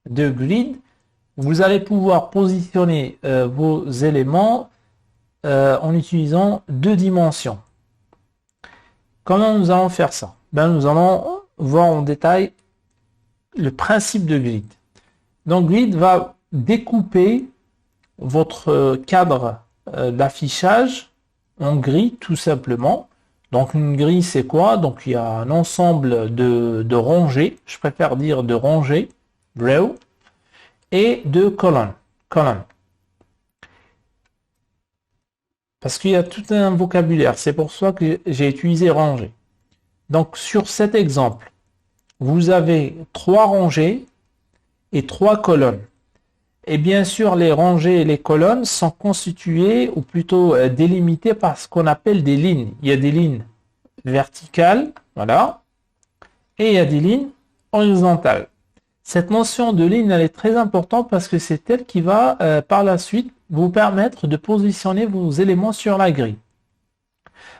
de grid, vous allez pouvoir positionner vos éléments en utilisant deux dimensions. Comment nous allons faire ça? Nous allons voir en détail le principe de grid. Donc grid va découper votre cadre d'affichage en grille tout simplement. Donc une grille c'est quoi? Donc il y a un ensemble de rangées, je préfère dire de rangées, row, et de colonnes. Parce qu'il y a tout un vocabulaire, c'est pour ça que j'ai utilisé rangée. Donc sur cet exemple, vous avez 3 rangées et 3 colonnes. Et bien sûr, les rangées et les colonnes sont constituées, ou plutôt délimitées par ce qu'on appelle des lignes. Il y a des lignes verticales, voilà, et il y a des lignes horizontales. Cette notion de ligne, elle est très importante parce que c'est elle qui va, par la suite, vous permettre de positionner vos éléments sur la grille.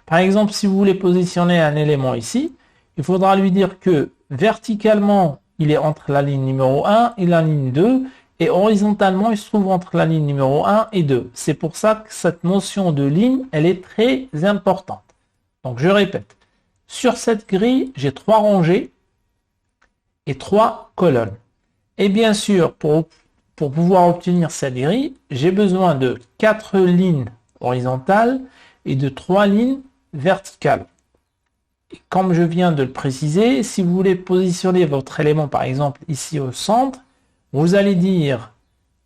Par exemple, si vous voulez positionner un élément ici, il faudra lui dire que verticalement, il est entre la ligne numéro 1 et la ligne 2, et horizontalement, il se trouve entre la ligne numéro 1 et 2. C'est pour ça que cette notion de ligne, elle est très importante. Donc, je répète. Sur cette grille, j'ai 3 rangées et 3 colonnes. Et bien sûr, pour pouvoir obtenir cette grille, j'ai besoin de 4 lignes horizontales et de 3 lignes verticales. Et comme je viens de le préciser, si vous voulez positionner votre élément, par exemple, ici au centre, vous allez dire,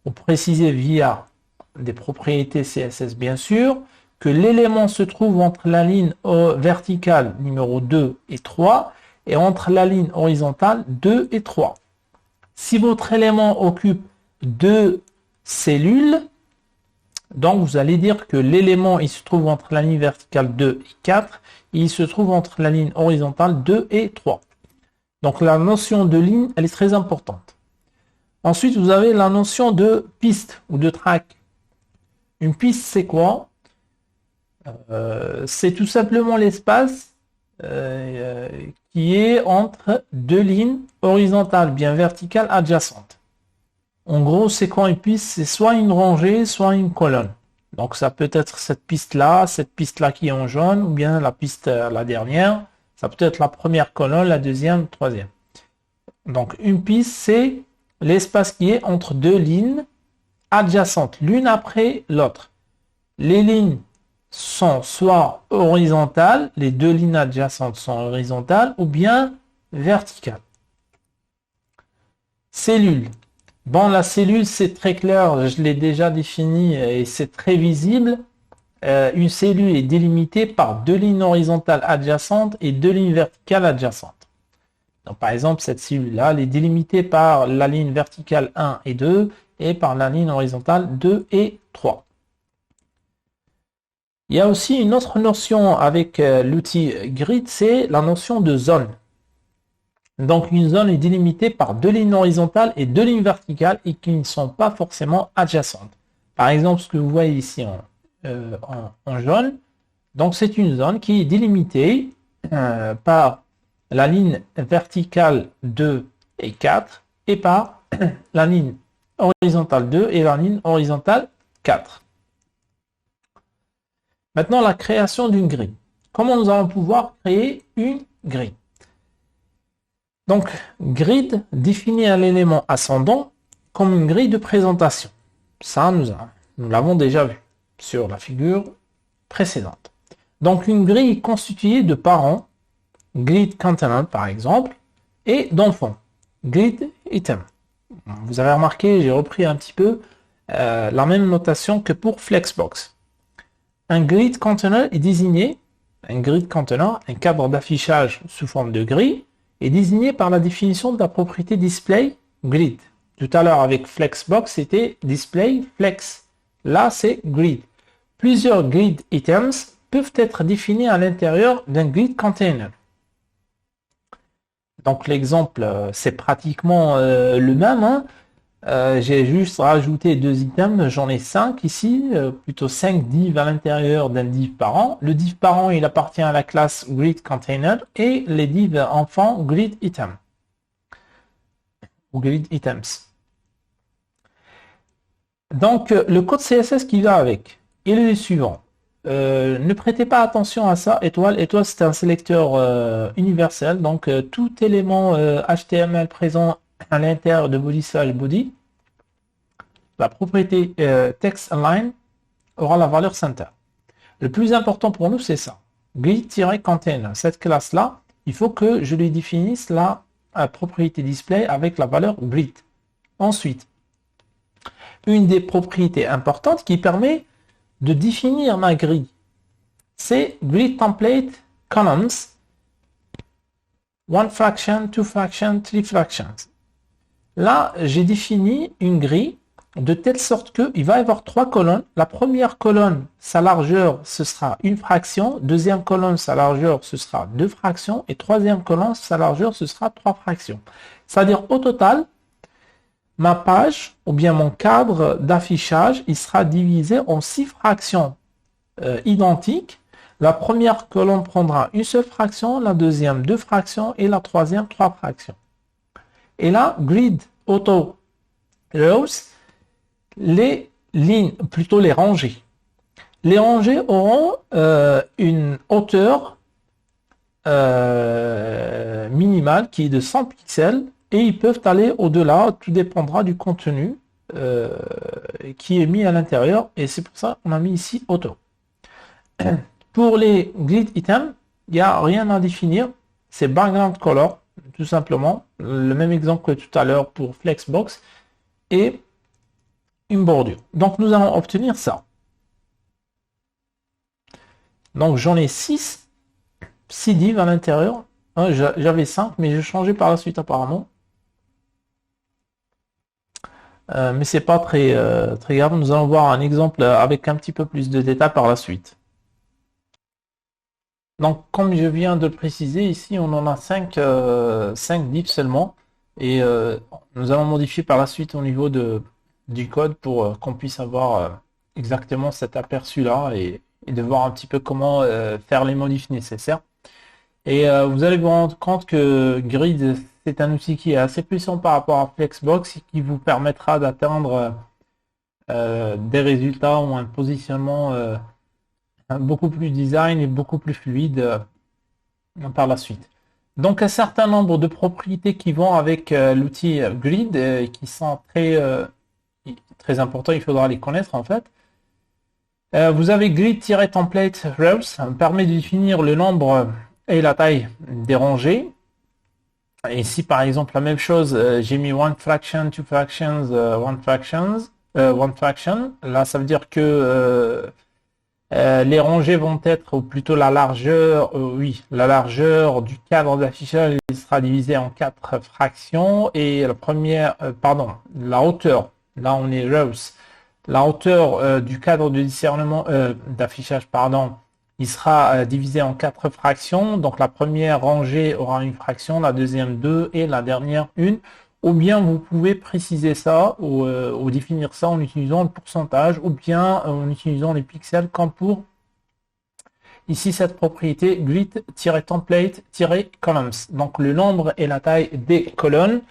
ou préciser via des propriétés CSS bien sûr, que l'élément se trouve entre la ligne verticale numéro 2 et 3 et entre la ligne horizontale 2 et 3. Si votre élément occupe 2 cellules, donc vous allez dire que l'élément il se trouve entre la ligne verticale 2 et 4 et il se trouve entre la ligne horizontale 2 et 3. Donc la notion de ligne, elle est très importante. Ensuite, vous avez la notion de piste ou de track. Une piste, c'est quoi? C'est tout simplement l'espace qui est entre deux lignes horizontales, bien verticales, adjacentes. En gros, c'est quoi une piste? C'est soit une rangée, soit une colonne. Donc ça peut être cette piste-là qui est en jaune, ou bien la piste, la dernière. Ça peut être la première colonne, la deuxième, troisième. Donc une piste, c'est l'espace qui est entre deux lignes adjacentes, l'une après l'autre. Les lignes sont soit horizontales, les deux lignes adjacentes sont horizontales, ou bien verticales. Cellule. Bon, la cellule, c'est très clair, je l'ai déjà défini et c'est très visible. Une cellule est délimitée par deux lignes horizontales adjacentes et deux lignes verticales adjacentes. Donc, par exemple, cette cellule-là, elle est délimitée par la ligne verticale 1 et 2 et par la ligne horizontale 2 et 3. Il y a aussi une autre notion avec l'outil grid, c'est la notion de zone. Donc, une zone est délimitée par deux lignes horizontales et deux lignes verticales et qui ne sont pas forcément adjacentes. Par exemple, ce que vous voyez ici en jaune, donc c'est une zone qui est délimitée par la ligne verticale 2 et 4 et par la ligne horizontale 2 et la ligne horizontale 4. Maintenant, la création d'une grille. Comment nous allons pouvoir créer une grille? Donc, grid définit un élément ascendant comme une grille de présentation. Ça, nous l'avons déjà vu sur la figure précédente. Donc, une grille est constituée de parents, grid container par exemple, et d'enfants, grid item. Vous avez remarqué, j'ai repris un petit peu la même notation que pour Flexbox. Un grid container est désigné, un cadre d'affichage sous forme de grille, est désigné par la définition de la propriété display grid. Tout à l'heure avec Flexbox, c'était display flex. Là, c'est grid. Plusieurs grid items peuvent être définis à l'intérieur d'un grid container. Donc l'exemple, c'est pratiquement le même. Hein. J'ai juste rajouté 2 items, j'en ai 5 ici, plutôt 5 divs à l'intérieur d'un div parent. Le div parent, il appartient à la classe grid container et les divs enfants grid item ou grid items. Donc, le code CSS qui va avec, il est le suivant. Ne prêtez pas attention à ça. Étoile, étoile, c'est un sélecteur universel. Donc, tout élément HTML présent à l'intérieur de body/body, la propriété text align aura la valeur center. Le plus important pour nous, c'est ça. Grid-container. Cette classe-là, il faut que je lui définisse la propriété display avec la valeur grid. Ensuite, une des propriétés importantes qui permet de définir ma grille, c'est grid template columns, one fraction, two fraction, three fractions. Là, j'ai défini une grille de telle sorte qu'il va y avoir 3 colonnes. La première colonne, sa largeur, ce sera une fraction. Deuxième colonne, sa largeur, ce sera 2 fractions. Et troisième colonne, sa largeur, ce sera 3 fractions. C'est-à-dire, au total, ma page, ou bien mon cadre d'affichage, il sera divisé en 6 fractions identiques. La première colonne prendra une seule fraction, la deuxième 2 fractions et la troisième 3 fractions. Et là, grid auto rows, les lignes, plutôt les rangées. Les rangées auront une hauteur minimale qui est de 100 pixels et ils peuvent aller au-delà, tout dépendra du contenu qui est mis à l'intérieur et c'est pour ça qu'on a mis ici auto. Pour les grid items, il n'y a rien à définir, c'est background color, tout simplement, le même exemple que tout à l'heure pour Flexbox et une bordure. Donc nous allons obtenir ça. Donc j'en ai 6 divs à l'intérieur. J'avais 5, mais j'ai changé par la suite apparemment. Mais c'est pas très grave. Nous allons voir un exemple avec un petit peu plus de détails par la suite. Donc comme je viens de le préciser, ici on en a 5 divs seulement. Et nous allons modifier par la suite au niveau du code pour qu'on puisse avoir exactement cet aperçu là et de voir un petit peu comment faire les modifs nécessaires. Et vous allez vous rendre compte que Grid, c'est un outil qui est assez puissant par rapport à Flexbox et qui vous permettra d'atteindre des résultats ou un positionnement beaucoup plus design et beaucoup plus fluide par la suite. Donc un certain nombre de propriétés qui vont avec l'outil Grid et qui sont très importants, il faudra les connaître en fait. Vous avez grid-template rows, permet de définir le nombre et la taille des rangées. Et ici par exemple la même chose, j'ai mis one fraction, two fractions, one fraction. Là ça veut dire que les rangées vont être, ou plutôt la largeur, la largeur du cadre d'affichage sera divisée en 4 fractions et la première, la hauteur, là on est rows, la hauteur du cadre de discernement d'affichage, il sera divisé en 4 fractions. Donc la première rangée aura une fraction, la deuxième 2 et la dernière 1. Ou bien vous pouvez préciser ça ou définir ça en utilisant le pourcentage ou bien en utilisant les pixels comme pour ici cette propriété grid-template-columns. Donc le nombre et la taille des colonnes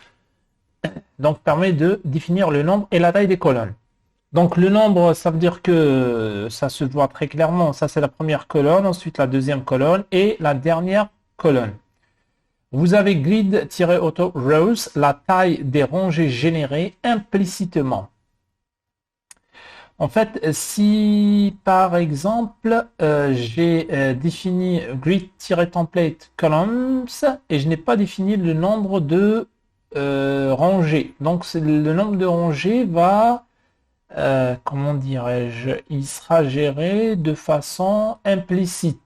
donc permet de définir le nombre et la taille des colonnes. Donc le nombre, ça veut dire que ça se voit très clairement. Ça c'est la première colonne, ensuite la deuxième colonne et la dernière colonne. Vous avez grid-auto rows, la taille des rangées générées implicitement. En fait, si par exemple j'ai défini grid-template columns et je n'ai pas défini le nombre de rangées, donc le nombre de rangées va, comment dirais-je, il sera géré de façon implicite.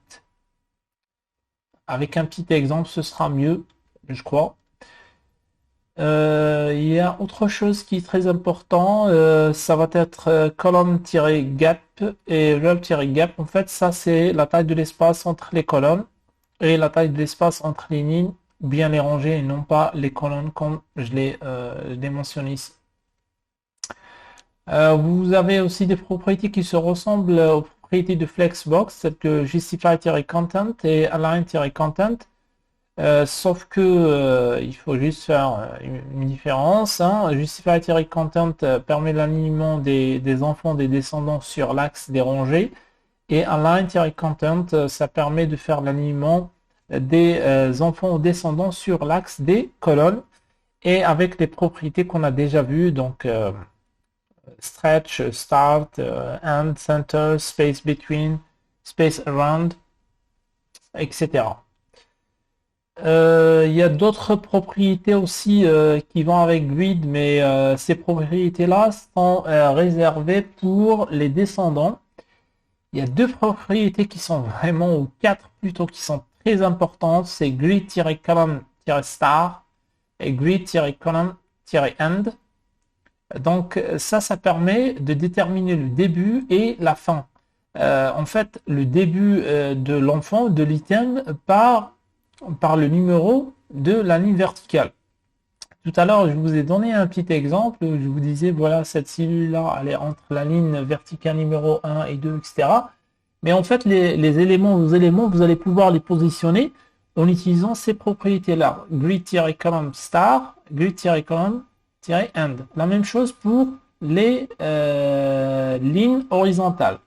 Avec un petit exemple, ce sera mieux, je crois. Il y a autre chose qui est très important, ça va être colonne-gap et row-gap. En fait, ça c'est la taille de l'espace entre les colonnes et la taille de l'espace entre les lignes, bien les rangées et non pas les colonnes comme je l'ai mentionné ici. Vous avez aussi des propriétés qui se ressemblent aux propriétés de Flexbox, telles que justify-content et align-content. Sauf que il faut juste faire une différence, hein. Justify Content permet l'alignement des enfants, des descendants sur l'axe des rangées. Et Align-Content, ça permet de faire l'alignement des enfants ou descendants sur l'axe des colonnes et avec les propriétés qu'on a déjà vues, donc stretch, start, end, center, space between, space around, etc. Il y a d'autres propriétés aussi qui vont avec grid, mais ces propriétés-là sont réservées pour les descendants. Il y a deux propriétés qui sont vraiment, ou quatre plutôt, qui sont très importantes. C'est grid-column-star et grid-column-end. Donc ça permet de déterminer le début et la fin. En fait, le début de l'enfant, de l'item, par le numéro de la ligne verticale. Tout à l'heure, je vous ai donné un petit exemple où je vous disais, voilà, cette cellule-là, elle est entre la ligne verticale numéro 1 et 2, etc. Mais en fait, les éléments, vous allez pouvoir les positionner en utilisant ces propriétés-là. Grid-column star, grid-column-end. La même chose pour les lignes horizontales.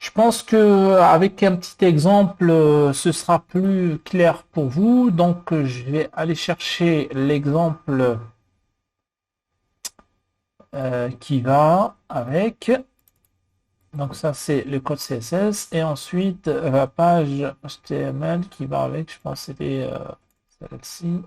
Je pense que avec un petit exemple, ce sera plus clair pour vous. Donc, je vais aller chercher l'exemple qui va avec. Donc, ça, c'est le code CSS. Et ensuite, la page HTML qui va avec. Je pense que c'était celle-ci.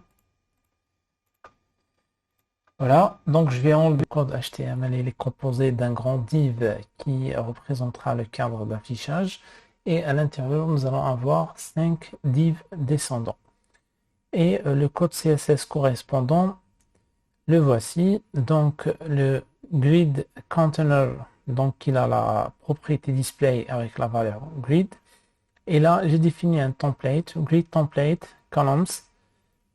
Voilà, donc je vais enlever le code HTML. Il est composé d'un grand div qui représentera le cadre d'affichage. Et à l'intérieur, nous allons avoir 5 divs descendants. Et le code CSS correspondant, le voici. Donc le grid container, donc il a la propriété display avec la valeur grid. Et là, j'ai défini un template, grid template, columns,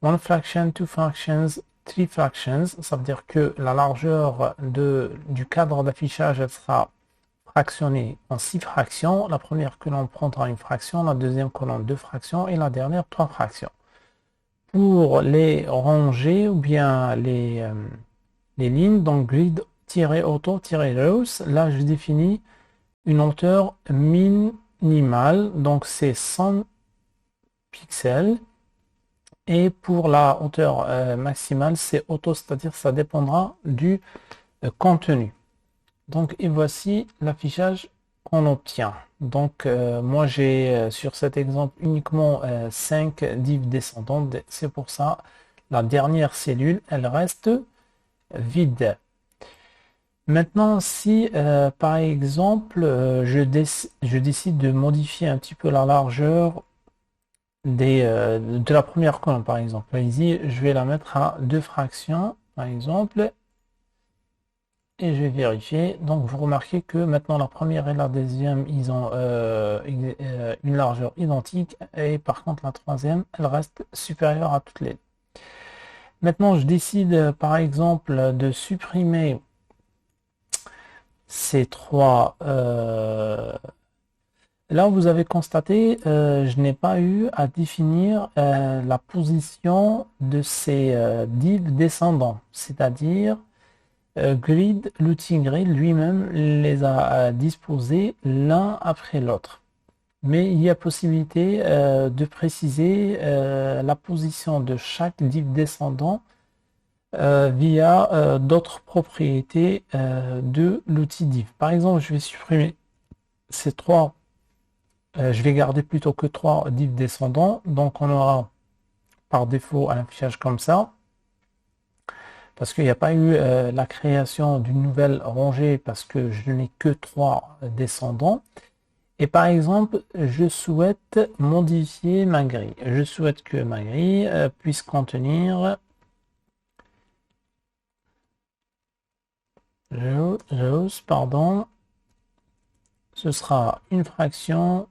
one fraction, two fractions, three fractions. Ça veut dire que la largeur du cadre d'affichage, elle sera fractionnée en 6 fractions. La première colonne prendra une fraction, la deuxième colonne 2 fractions et la dernière 3 fractions. Pour les rangées ou bien les lignes, donc grid-auto-rows, là je définis une hauteur minimale, donc c'est 100 pixels. Et pour la hauteur maximale, c'est auto, c'est-à-dire ça dépendra du contenu. Donc, et voici l'affichage qu'on obtient. Donc, moi, j'ai sur cet exemple uniquement 5 divs descendants. C'est pour ça, la dernière cellule, elle reste vide. Maintenant, si par exemple, je décide de modifier un petit peu la largeur de la première colonne, par exemple. Ici, je vais la mettre à 2 fractions, par exemple. Et je vais vérifier. Donc, vous remarquez que maintenant, la première et la deuxième, ils ont une largeur identique. Et par contre, la troisième, elle reste supérieure à toutes les deux. Maintenant, je décide, par exemple, de supprimer ces trois. Là, vous avez constaté, je n'ai pas eu à définir la position de ces divs descendants, c'est-à-dire l'outil grid lui-même les a disposés l'un après l'autre. Mais il y a possibilité de préciser la position de chaque div descendant via d'autres propriétés de l'outil div. Par exemple, je vais supprimer ces trois. Je vais garder plutôt que 3 divs descendants. Donc on aura par défaut un affichage comme ça. Parce qu'il n'y a pas eu la création d'une nouvelle rangée parce que je n'ai que 3 descendants. Et par exemple, je souhaite modifier ma grille. Je souhaite que ma grille puisse contenir pardon. Ce sera une fraction,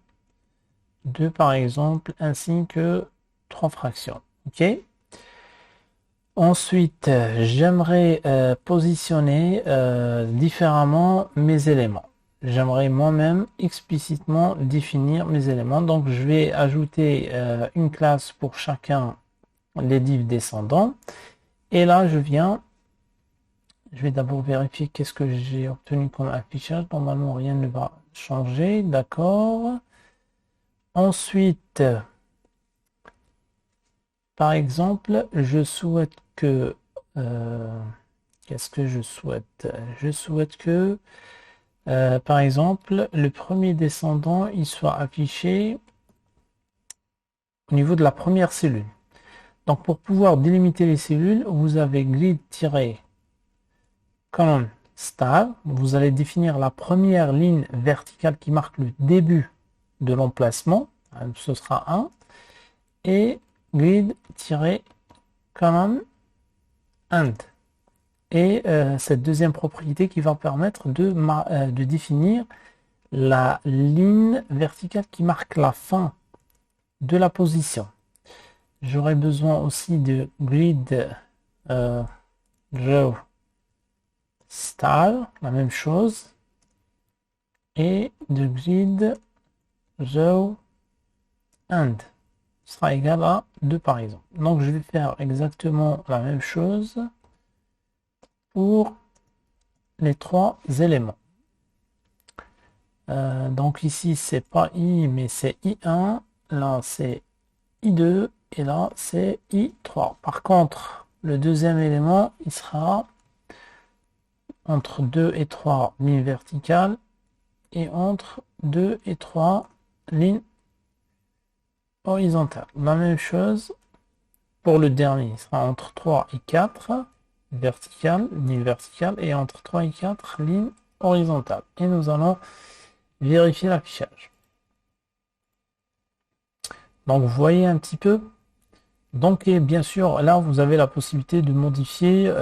2 par exemple, ainsi que 3 fractions. OK? Ensuite, j'aimerais positionner différemment mes éléments. j'aimerais moi-même explicitement définir mes éléments. Donc, je vais ajouter une classe pour chacun des divs descendants. Et là, je vais d'abord vérifier qu'est-ce que j'ai obtenu comme affichage. Normalement, rien ne va changer. D'accord. Ensuite, par exemple, je souhaite que... qu'est-ce que je souhaite? Je souhaite que, par exemple, le premier descendant, il soit affiché au niveau de la première cellule. Donc, pour pouvoir délimiter les cellules, vous avez grid-column style. Vous allez définir la première ligne verticale qui marque le début de l'emplacement. Ce sera 1. Et grid-column end. Et cette deuxième propriété qui va permettre de définir la ligne verticale qui marque la fin de la position. J'aurai besoin aussi de grid row style, la même chose, et de grid row end sera égal à 2 par exemple. Donc je vais faire exactement la même chose pour les trois éléments. Donc ici c'est pas I mais c'est I1, là c'est I2 et là c'est I3. Par contre le deuxième élément il sera entre 2 et 3 lignes verticales et entre 2 et 3 lignes horizontales. La même chose pour le dernier, il sera entre 3 et 4 verticales, lignes verticales et entre 3 et 4 lignes horizontales. Et nous allons vérifier l'affichage. Donc vous voyez un petit peu. Donc et bien sûr là vous avez la possibilité de modifier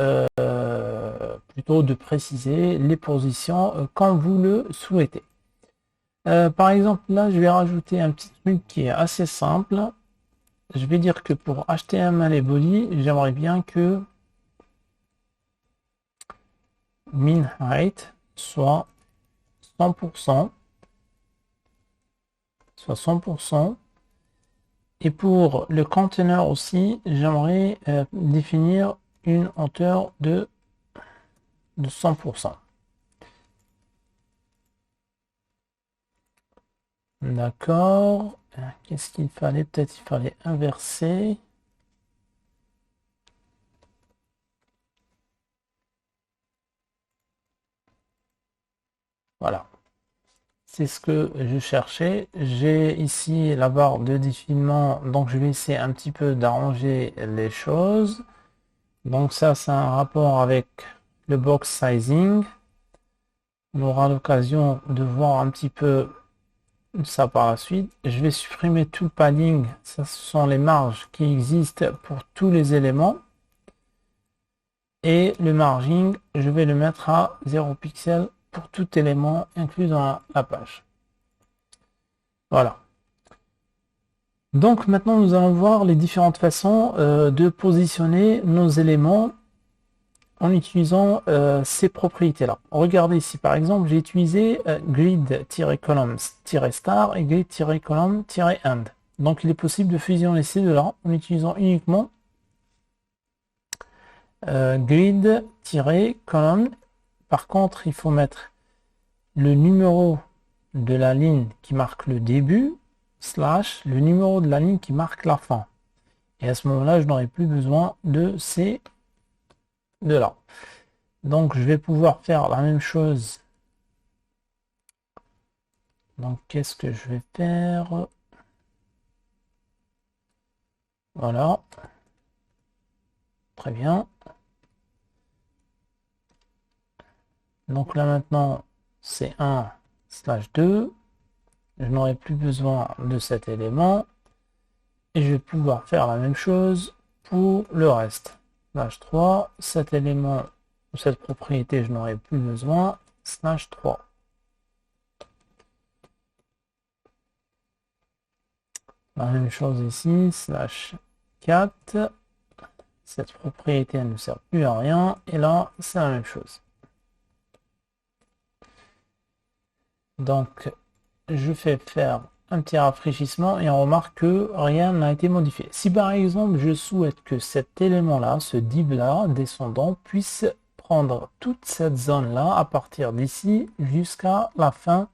plutôt de préciser les positions comme vous le souhaitez. Par exemple là je vais rajouter un petit truc qui est assez simple. Je vais dire que pour HTML et body j'aimerais bien que min height soit 100%, et pour le container aussi j'aimerais définir une hauteur de 100%. D'accord. Qu'est-ce qu'il fallait? Peut-être il fallait inverser. Voilà. C'est ce que je cherchais. J'ai ici la barre de défilement. Donc je vais essayer un petit peu d'arranger les choses. Donc ça, c'est un rapport avec le box sizing. On aura l'occasion de voir un petit peu ça par la suite. Je vais supprimer tout le padding. Ça, ce sont les marges qui existent pour tous les éléments. Et le margin, je vais le mettre à 0 pixels pour tout élément inclus dans la page. Voilà. Donc maintenant, nous allons voir les différentes façons de positionner nos éléments en utilisant ces propriétés-là. Regardez ici, par exemple, j'ai utilisé grid-columns-star et grid-column-end. Donc il est possible de fusionner ces deux-là en utilisant uniquement grid-column. Par contre, il faut mettre le numéro de la ligne qui marque le début / le numéro de la ligne qui marque la fin. Et à ce moment-là, je n'aurai plus besoin de ces deux-là. Donc, je vais pouvoir faire la même chose. Donc, qu'est-ce que je vais faire? Voilà. Très bien. Donc là maintenant, c'est 1/2. Je n'aurai plus besoin de cet élément. Et je vais pouvoir faire la même chose pour le reste. /3, cet élément ou cette propriété, je n'aurai plus besoin. /3. La même chose ici. /4. Cette propriété, elle ne sert plus à rien. Et là, c'est la même chose. Donc, je fais faire un petit rafraîchissement et on remarque que rien n'a été modifié. Si par exemple, je souhaite que cet élément-là, ce div-là, descendant, puisse prendre toute cette zone-là à partir d'ici jusqu'à la fin,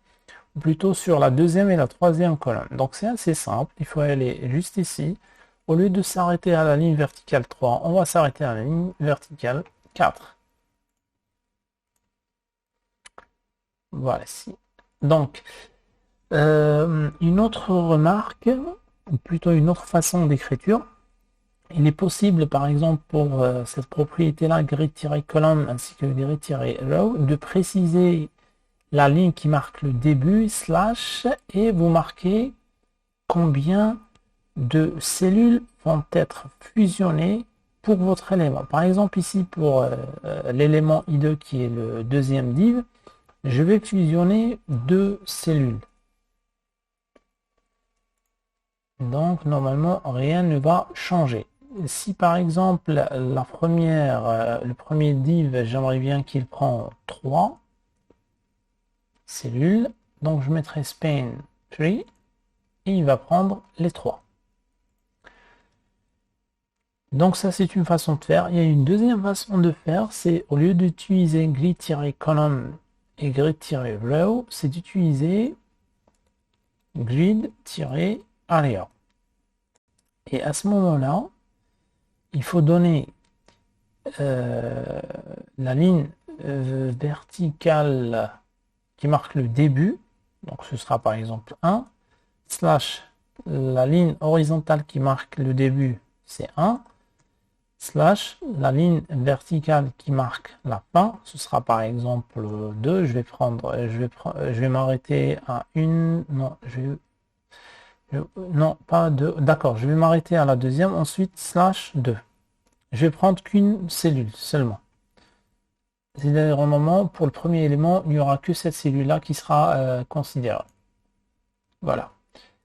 plutôt sur la deuxième et la troisième colonne. Donc, c'est assez simple. Il faut aller juste ici. Au lieu de s'arrêter à la ligne verticale 3, on va s'arrêter à la ligne verticale 4. Voilà. Donc, une autre remarque, ou plutôt une autre façon d'écriture, il est possible, par exemple, pour cette propriété-là, grid-column ainsi que grid-row, de préciser la ligne qui marque le début, slash, et vous marquez combien de cellules vont être fusionnées pour votre élément. Par exemple, ici, pour l'élément I2 qui est le deuxième div, je vais fusionner 2 cellules. Donc, normalement, rien ne va changer. Si par exemple, le premier div, j'aimerais bien qu'il prend 3 cellules, donc je mettrai span 3 et il va prendre les 3. Donc ça, c'est une façon de faire. Il y a une deuxième façon de faire, c'est au lieu d'utiliser grid-column et grid-row, c'est d'utiliser grid-area. Et à ce moment-là, il faut donner la ligne verticale qui marque le début, donc ce sera par exemple 1, slash la ligne horizontale qui marque le début, c'est 1, slash la ligne verticale qui marque la fin, ce sera par exemple 2. Je vais m'arrêter à une, non, pas 2, d'accord, je vais m'arrêter à la deuxième, ensuite slash 2. Je vais prendre qu'une cellule seulement. C'est-à-dire au moment, pour le premier élément, il n'y aura que cette cellule-là qui sera considérée. Voilà.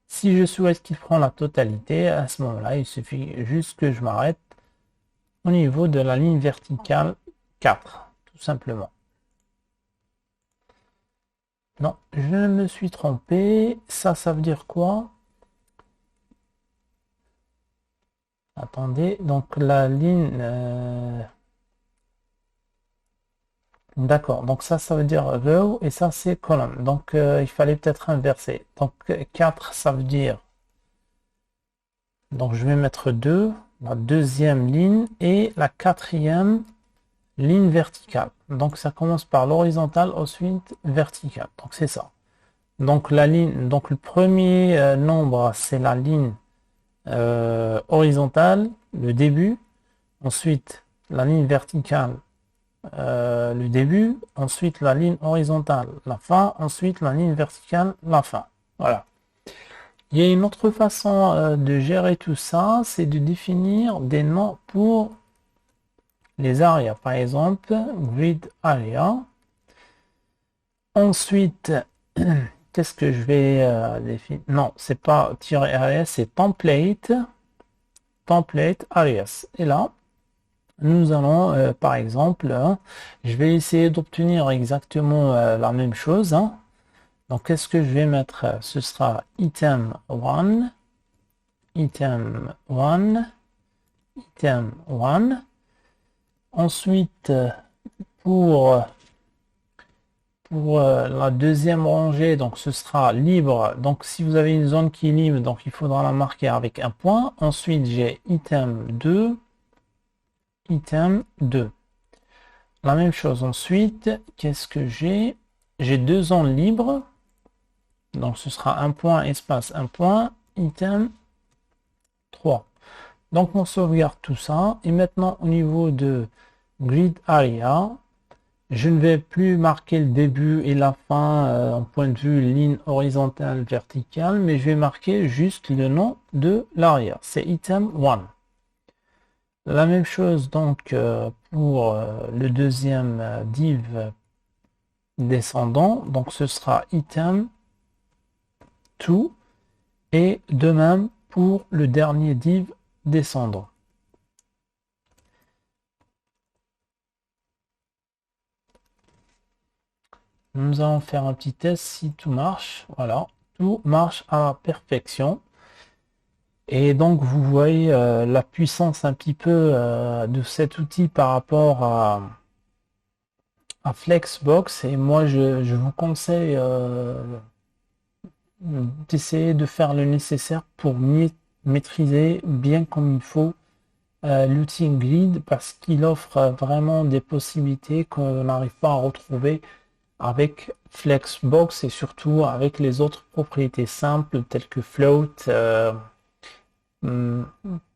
Si je souhaite qu'il prenne la totalité, à ce moment-là, il suffit juste que je m'arrête au niveau de la ligne verticale 4, tout simplement. Non, je me suis trompé. Ça veut dire quoi? Attendez, donc la ligne... D'accord, donc ça veut dire row et ça c'est colonne. Donc il fallait peut-être inverser. Donc 4, ça veut dire... Donc je vais mettre 2, la deuxième ligne et la quatrième ligne verticale. Donc ça commence par l'horizontale, ensuite verticale. Donc c'est ça. Donc la ligne, donc le premier nombre, c'est la ligne horizontale, le début. Ensuite, la ligne verticale, le début. Ensuite, la ligne horizontale, la fin. Ensuite, la ligne verticale, la fin. Voilà. Il y a une autre façon de gérer tout ça, c'est de définir des noms pour les areas. Par exemple, grid area. Ensuite, qu'est-ce que je vais définir? Non, c'est pas tirer area, c'est template alias. Et là, nous allons, par exemple, je vais essayer d'obtenir exactement la même chose. Donc, qu'est-ce que je vais mettre? Ce sera item 1, item 1, item 1. Ensuite, pour la deuxième rangée, donc ce sera libre. Donc si vous avez une zone qui est libre, donc il faudra la marquer avec un point. Ensuite, j'ai item 2, item 2. La même chose ensuite, qu'est-ce que j'ai? J'ai deux zones libres. Donc ce sera un point, espace, un point, item 3. Donc on sauvegarde tout ça. Et maintenant au niveau de grid area, je ne vais plus marquer le début et la fin en point de vue ligne horizontale, verticale, mais je vais marquer juste le nom de l'area. C'est item 1. La même chose donc pour le deuxième div descendant. Donc ce sera item 2 et de même pour le dernier div descendant. Nous allons faire un petit test si tout marche. Voilà, tout marche à la perfection. Et donc, vous voyez la puissance un petit peu de cet outil par rapport à Flexbox. Et moi, je vous conseille d'essayer de faire le nécessaire pour maîtriser bien comme il faut l'outil Grid parce qu'il offre vraiment des possibilités qu'on n'arrive pas à retrouver avec Flexbox et surtout avec les autres propriétés simples telles que Float, mm,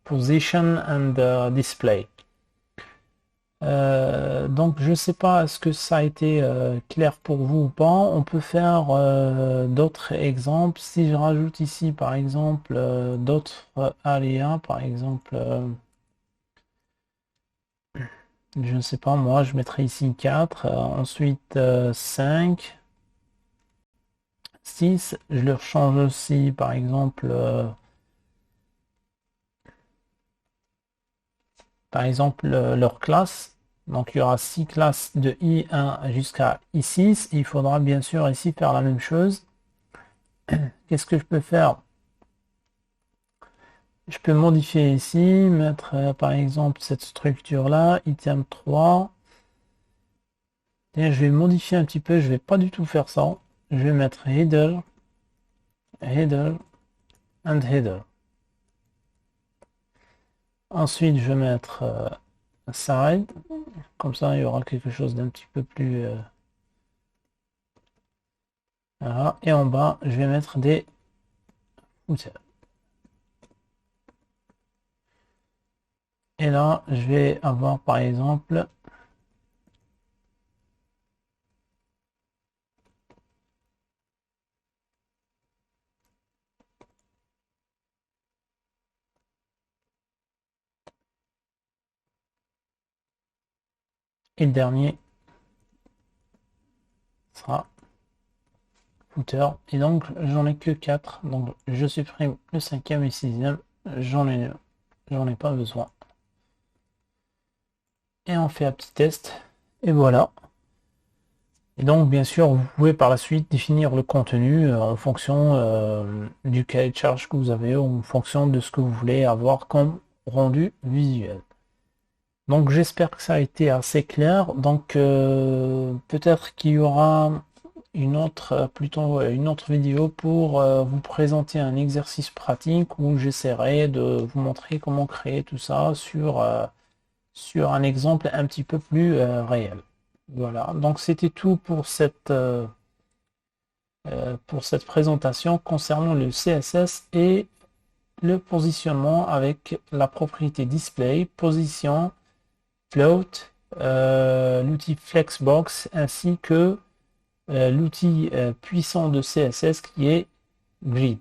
Position and Display. Donc je ne sais pas est-ce que ça a été clair pour vous ou pas. On peut faire d'autres exemples. Si je rajoute ici par exemple d'autres aléas, par exemple, je ne sais pas moi, je mettrai ici 4, ensuite 5, 6, je leur change aussi par exemple leur classe. Donc il y aura 6 classes de I1 jusqu'à I6. Il faudra bien sûr ici faire la même chose. Qu'est-ce que je peux faire? Je peux modifier ici, mettre par exemple cette structure-là, item 3. Et je vais modifier un petit peu, je vais pas du tout faire ça. Je vais mettre header, header and header. Ensuite, je vais mettre side. Comme ça, il y aura quelque chose d'un petit peu plus... voilà. Et en bas, je vais mettre des footers. Et là, je vais avoir par exemple et le dernier sera footer. Et donc, j'en ai que 4. Donc, je supprime le cinquième et sixième. J'en ai pas besoin. Et on fait un petit test. Et voilà. Et donc, bien sûr, vous pouvez par la suite définir le contenu en fonction du cahier de charge que vous avez, ou en fonction de ce que vous voulez avoir comme rendu visuel. Donc, j'espère que ça a été assez clair. Donc, peut-être qu'il y aura une autre, plutôt une autre vidéo pour vous présenter un exercice pratique où j'essaierai de vous montrer comment créer tout ça sur un exemple un petit peu plus réel. Voilà, donc c'était tout pour cette présentation concernant le CSS et le positionnement avec la propriété display, position, float, l'outil Flexbox ainsi que l'outil puissant de CSS qui est Grid.